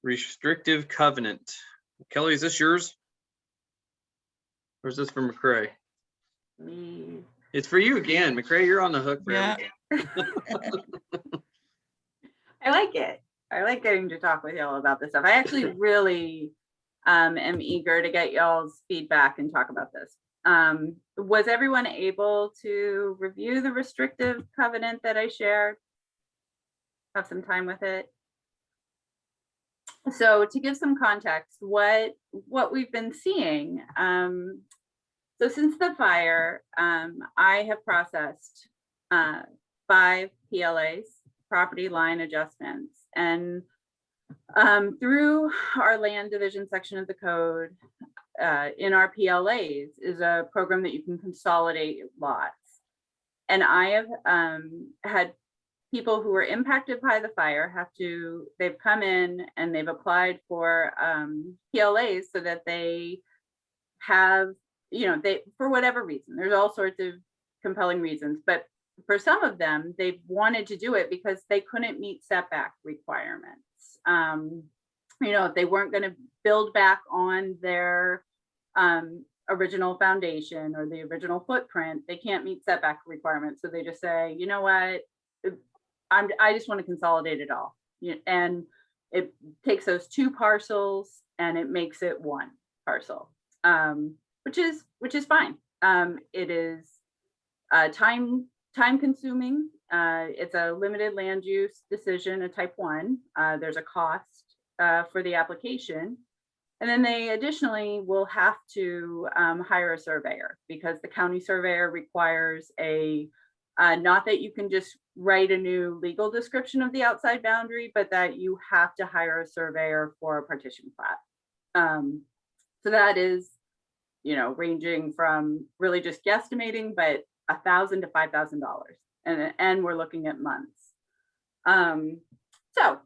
restrictive covenant. Kelly, is this yours? Or is this for McCray? Me. It's for you again, McCray, you're on the hook for Yeah. everything. I like it. I like getting to talk with y'all about this stuff. I actually really am eager to get y'all's feedback and talk about this. Was everyone able to review the restrictive covenant that I shared? Have some time with it? So to give some context, what we've been seeing, so since the fire, I have processed 5 PLAs, property line adjustments, and through our land division section of the code, in our PLAs is a program that you can consolidate lots. And I have had people who were impacted by the fire they've come in and they've applied for PLAs so that they have, for whatever reason, there's all sorts of compelling reasons, but for some of them, they wanted to do it because they couldn't meet setback requirements. If they weren't going to build back on their original foundation or the original footprint, they can't meet setback requirements. So they just say, you know what, I just want to consolidate it all. And it takes those 2 parcels and it makes it 1 parcel, which is fine. It is time consuming. It's a limited land use decision, a type 1. There's a cost for the application. And then they additionally will have to hire a surveyor, because the county surveyor requires not that you can just write a new legal description of the outside boundary, but that you have to hire a surveyor for a partition plat. So that is, ranging from really just guesstimating, but $1,000 to $5,000, and we're looking at months. So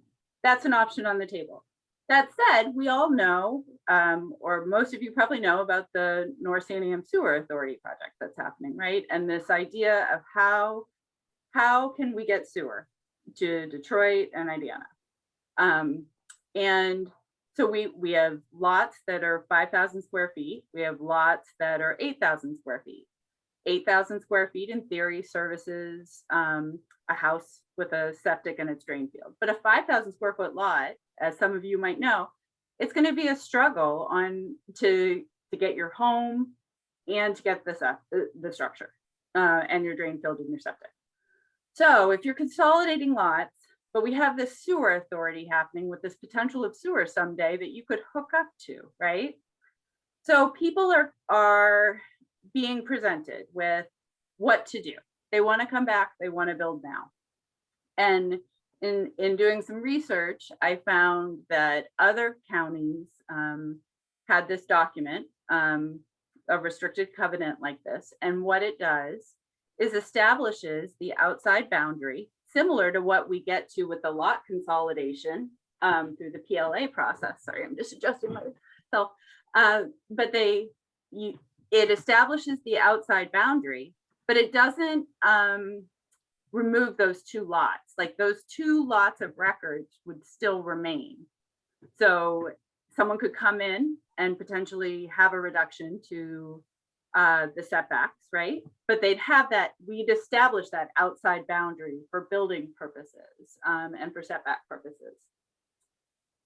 that's an option on the table. That said, we all know, or most of you probably know, about the North Sandium Sewer Authority project that's happening, right? And this idea of how can we get sewer to Detroit and Indiana? And so we have lots that are 5,000 square feet. We have lots that are 8,000 square feet. 8,000 square feet in theory services a house with a septic and its drain field. But a 5,000 square foot lot, as some of you might know, it's going to be a struggle to get your home and to get the structure and your drain filled in your septic. So if you're consolidating lots, but we have this sewer authority happening with this potential of sewer someday that you could hook up to, right? So people are being presented with what to do. They want to come back, they want to build now. And in doing some research, I found that other counties had this document, a restricted covenant like this. And what it does is establishes the outside boundary, similar to what we get to with the lot consolidation through the PLA process. Sorry, I'm just adjusting myself. But it establishes the outside boundary, but it doesn't remove those two lots. Like those two lots of records would still remain. So someone could come in and potentially have a reduction to the setbacks, right? But they'd have that, we'd establish that outside boundary for building purposes and for setback purposes.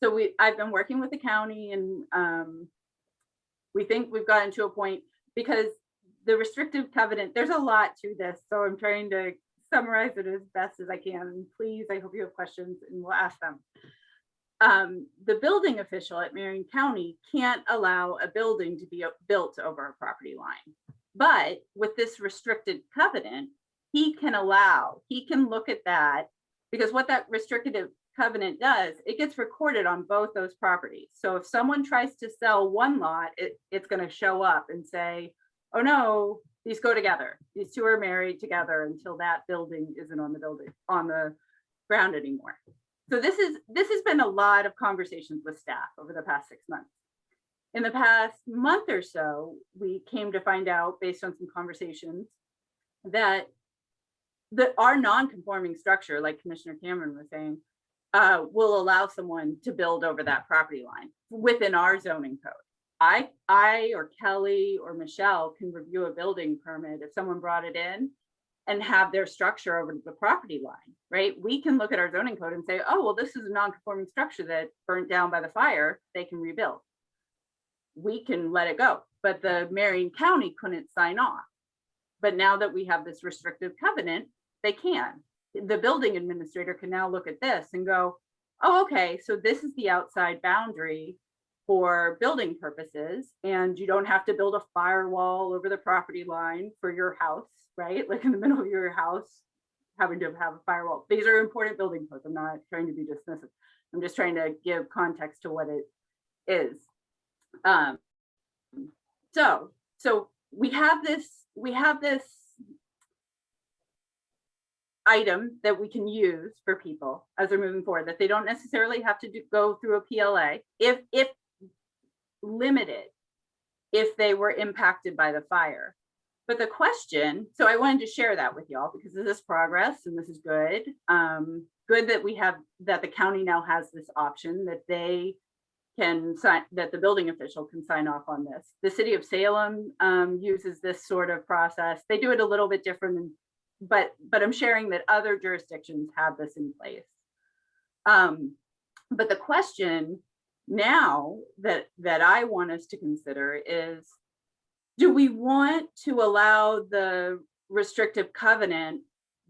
So I've been working with the county, and we think we've gotten to a point, because the restrictive covenant, there's a lot to this. So I'm trying to summarize it as best as I can. And please, I hope you have questions and we'll ask them. The building official at Marion County can't allow a building to be built over a property line. But with this restricted covenant, he can look at that, because what that restricted covenant does, it gets recorded on both those properties. So if someone tries to sell one lot, it's going to show up and say, oh no, these go together. These two are married together until that building isn't on the ground anymore. So this has been a lot of conversations with staff over the past 6 months. In the past month or so, we came to find out, based on some conversations, that our non-conforming structure, like Commissioner Cameron was saying, will allow someone to build over that property line within our zoning code. I or Kelly or Michelle can review a building permit if someone brought it in and have their structure over the property line, right? We can look at our zoning code and say, oh, well, this is a non-conforming structure that burnt down by the fire, they can rebuild. We can let it go, but the Marion County couldn't sign off. But now that we have this restrictive covenant, they can. The building administrator can now look at this and go, oh, okay, so this is the outside boundary for building purposes, and you don't have to build a firewall over the property line for your house, right? Like in the middle of your house, having to have a firewall. These are important building codes. I'm not trying to be dismissive. I'm just trying to give context to what it is. So we have this item that we can use for people as they're moving forward, that they don't necessarily have to go through a PLA if limited, if they were impacted by the fire. But the question, so I wanted to share that with y'all because this is progress and this is good. Good that that the county now has this option, that they can sign, that the building official can sign off on this. The city of Salem uses this sort of process. They do it a little bit different, but I'm sharing that other jurisdictions have this in place. But the question now that I want us to consider is, do we want to allow the restrictive covenant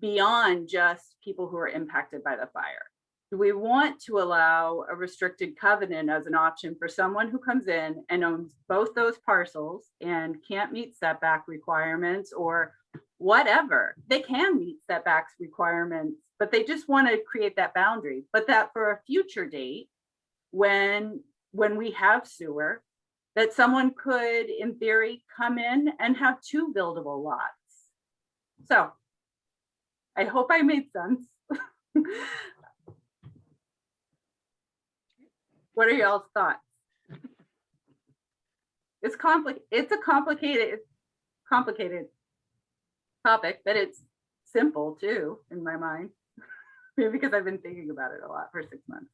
beyond just people who are impacted by the fire? Do we want to allow a restricted covenant as an option for someone who comes in and owns both those parcels and can't meet setback requirements or whatever? They can meet setbacks requirements, but they just want to create that boundary. But that for a future date, when we have sewer, that someone could, in theory, come in and have two buildable lots. So I hope I made sense. What are y'all's thoughts? It's a complicated topic, but it's simple too, in my mind. Maybe because I've been thinking about it a lot for 6 months.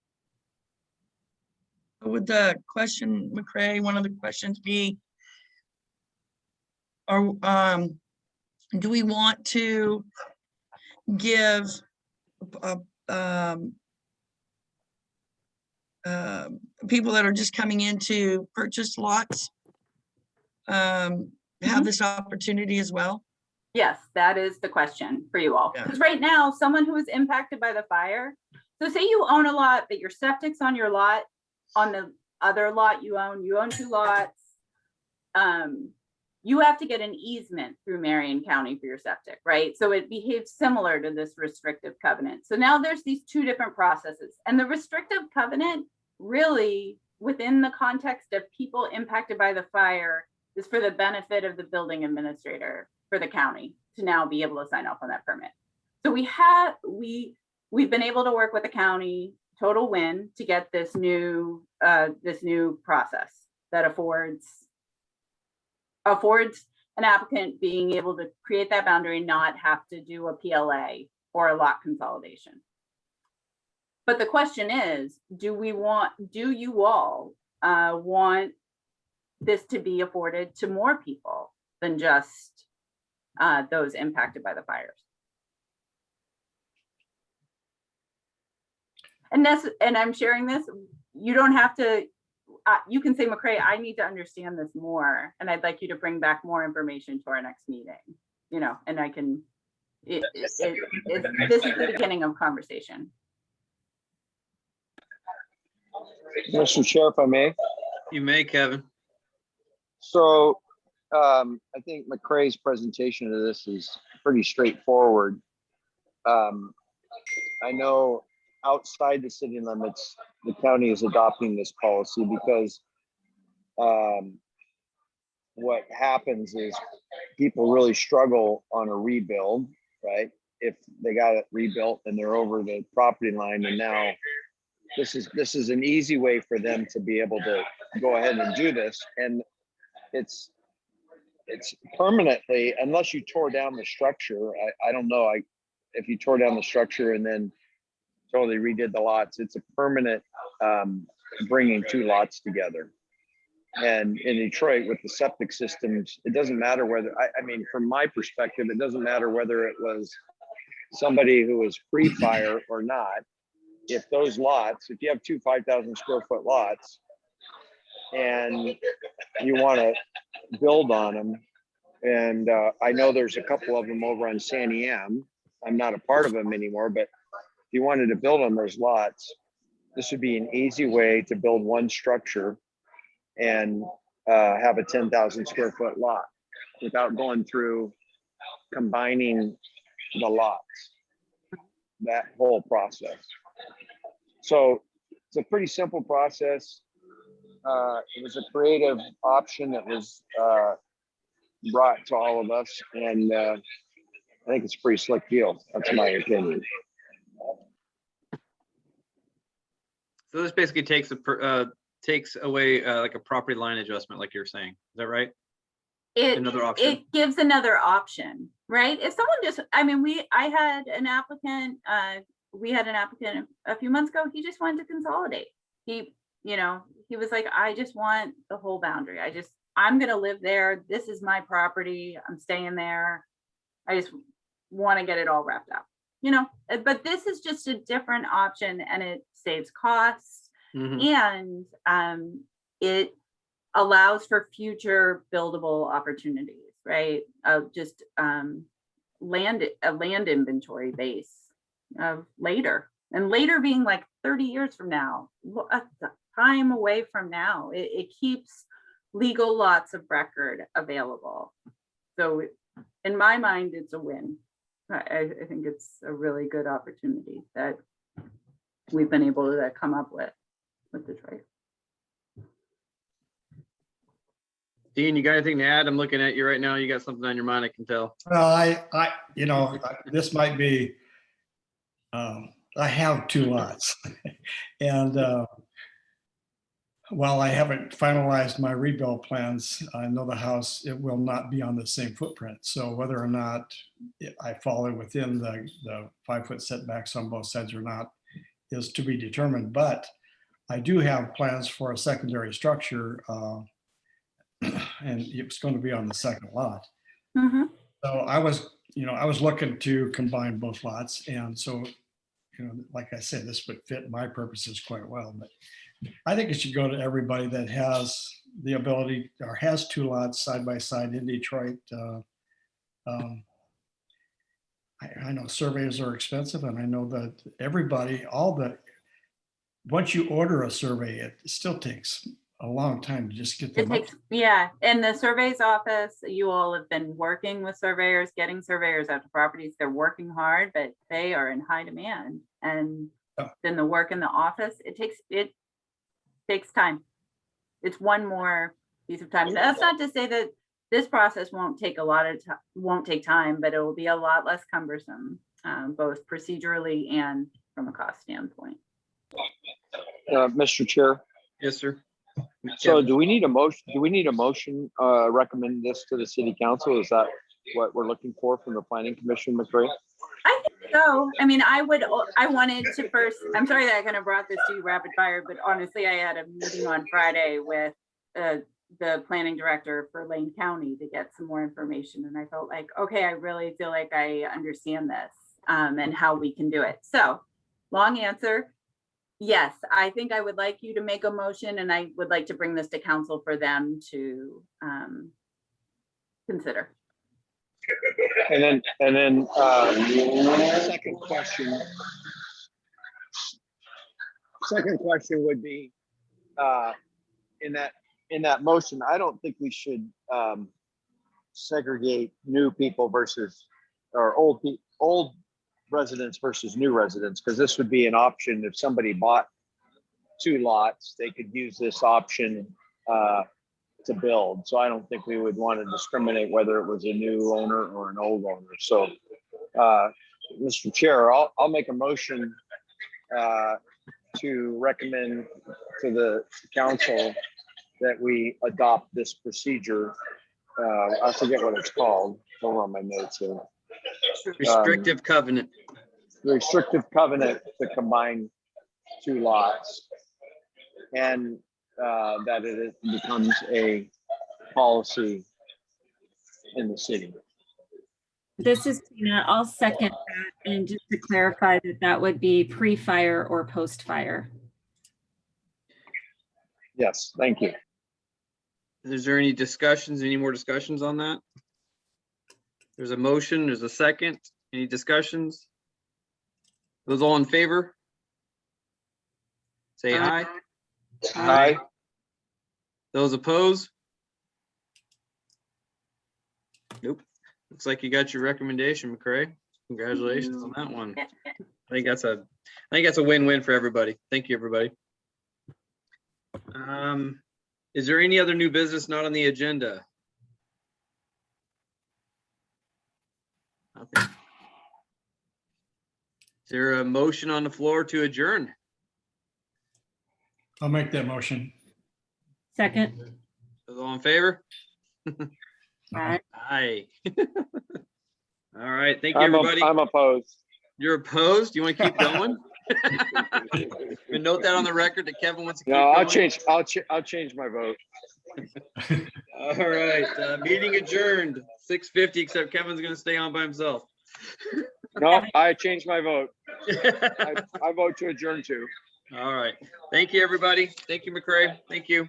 Would the question, McCray, one of the questions be, do we want to give people that are just coming in to purchase lots have this opportunity as well? Yes, that is the question for you all. Yeah. Because right now, someone who is impacted by the fire, so say you own a lot, but your septic's on your lot, on the other lot you own 2 lots. You have to get an easement through Marion County for your septic, right? So it behaves similar to this restrictive covenant. So now there's these 2 different processes, and the restrictive covenant really, within the context of people impacted by the fire, is for the benefit of the building administrator for the county to now be able to sign off on that permit. So we've been able to work with the county, total win, to get this new process that affords an applicant being able to create that boundary and not have to do a PLA or a lot consolidation. But the question is, do you all want this to be afforded to more people than just those impacted by the fires? And I'm sharing this, you don't have to, you can say, McCray, I need to understand this more, and I'd like you to bring back more information to our next meeting, and I can, this is the beginning of conversation. Mr. Chair, if I may. You may, Kevin. So I think McCray's presentation of this is pretty straightforward. I know outside the city limits, the county is adopting this policy because what happens is people really struggle on a rebuild, right? If they got it rebuilt and they're over the property line, and now this is an easy way for them to be able to go ahead and do this. And it's permanently, unless you tore down the structure. I don't know. If you tore down the structure and then totally redid the lots, it's a permanent bringing 2 lots together. And in Detroit, with the septic systems, it doesn't matter whether, I mean, from my perspective, it doesn't matter whether it was somebody who was pre-fire or not. If those lots, if you have 2 5,000 square foot lots and you want to build on them, and I know there's a couple of them over on Sandy M. I'm not a part of them anymore, but if you wanted to build on those lots, this would be an easy way to build one structure and have a 10,000 square foot lot without going through combining the lots, that whole process. So it's a pretty simple process. It was a creative option that was brought to all of us, and I think it's a pretty slick deal. That's my opinion. So this basically takes away like a property line adjustment, like you're saying. Is that right? Another option. It gives another option, right? If someone we had an applicant a few months ago. He just wanted to consolidate. He was like, I just want the whole boundary. I'm gonna live there. This is my property. I'm staying there. I just want to get it all wrapped up, but this is just a different option, and it saves costs. Mhm. And it allows for future buildable opportunities, right? Of just a land inventory base of later, and later being like 30 years from now, a time away from now. It keeps legal lots of record available. So in my mind, it's a win. I think it's a really good opportunity that we've been able to come up with Detroit. Dean, you got anything to add? I'm looking at you right now. You got something on your mind, I can tell. Well, this might be, I have 2 lots. And while I haven't finalized my rebuild plans, I know the house, it will not be on the same footprint. So whether or not I fall within the 5-foot setbacks on both sides or not is to be determined. But I do have plans for a secondary structure, and it's going to be on the second lot. Mm-hmm. So I was looking to combine both lots, and so, like I said, this would fit my purposes quite well. But I think it should go to everybody that has the ability or has two lots side by side in Detroit. I know surveys are expensive, and I know that everybody, once you order a survey, it still takes a long time to just get It them up. takes, yeah, in the surveys office, you all have been working with surveyors, getting surveyors out to properties. They're working hard, but they are in high demand. And Oh. then the work in the office, it takes time. It's one more piece of time. That's not to say that this process won't take a lot of time, won't take time, but it will be a lot less cumbersome, both procedurally and from a cost standpoint. Mr. Chair, Yes, sir. so Kevin? do we need a motion, recommend this to the city council? Is that what we're looking for from the planning commission, McRae? I think so. I mean, I wanted to first, I'm sorry that I kind of brought this to you rapid fire, but honestly, I had a meeting on Friday with the planning director for Lane County to get some more information. And I felt like, okay, I really feel like I understand this and how we can do it. So long answer. Yes, I think I would like you to make a motion, and I would like to bring this to council for them to consider. And then, second question would be, in that motion, I don't think we should, segregate new people versus, or old residents versus new residents, because this would be an option. If somebody bought two lots, they could use this option, to build. So I don't think we would want to discriminate whether it was a new owner or an old owner. So, Mr. Chair, I'll make a motion to recommend to the council that we adopt this procedure. I forget what it's called. Over on my notes here. Restrictive covenant. The restrictive covenant to combine two lots, and that it becomes a policy in the city. This is Tina. I'll second that. And just to clarify that that would be pre-fire or post-fire. Yes, thank you. Is there any discussions, any more discussions on that? There's a motion, there's a second. Any discussions? Those all in favor? Say aye. Aye. Those opposed? Nope. Looks like you got your recommendation, McCray. Congratulations on that one. I think that's a win-win for everybody. Thank you, everybody. Is there any other new business not on the agenda? Okay. Is there a motion on the floor to adjourn? I'll make that motion. Second. Those all in favor? Aye. Aye. All right, thank you, everybody. I'm opposed. You're opposed? You want to keep going? We note that on the record that Kevin wants to keep No, going. I'll change my vote. All right, meeting adjourned, 6:50, except Kevin's gonna stay on by himself. No, I changed my vote. I vote to adjourn too. All right, thank you, everybody. Thank you, McCray. Thank you.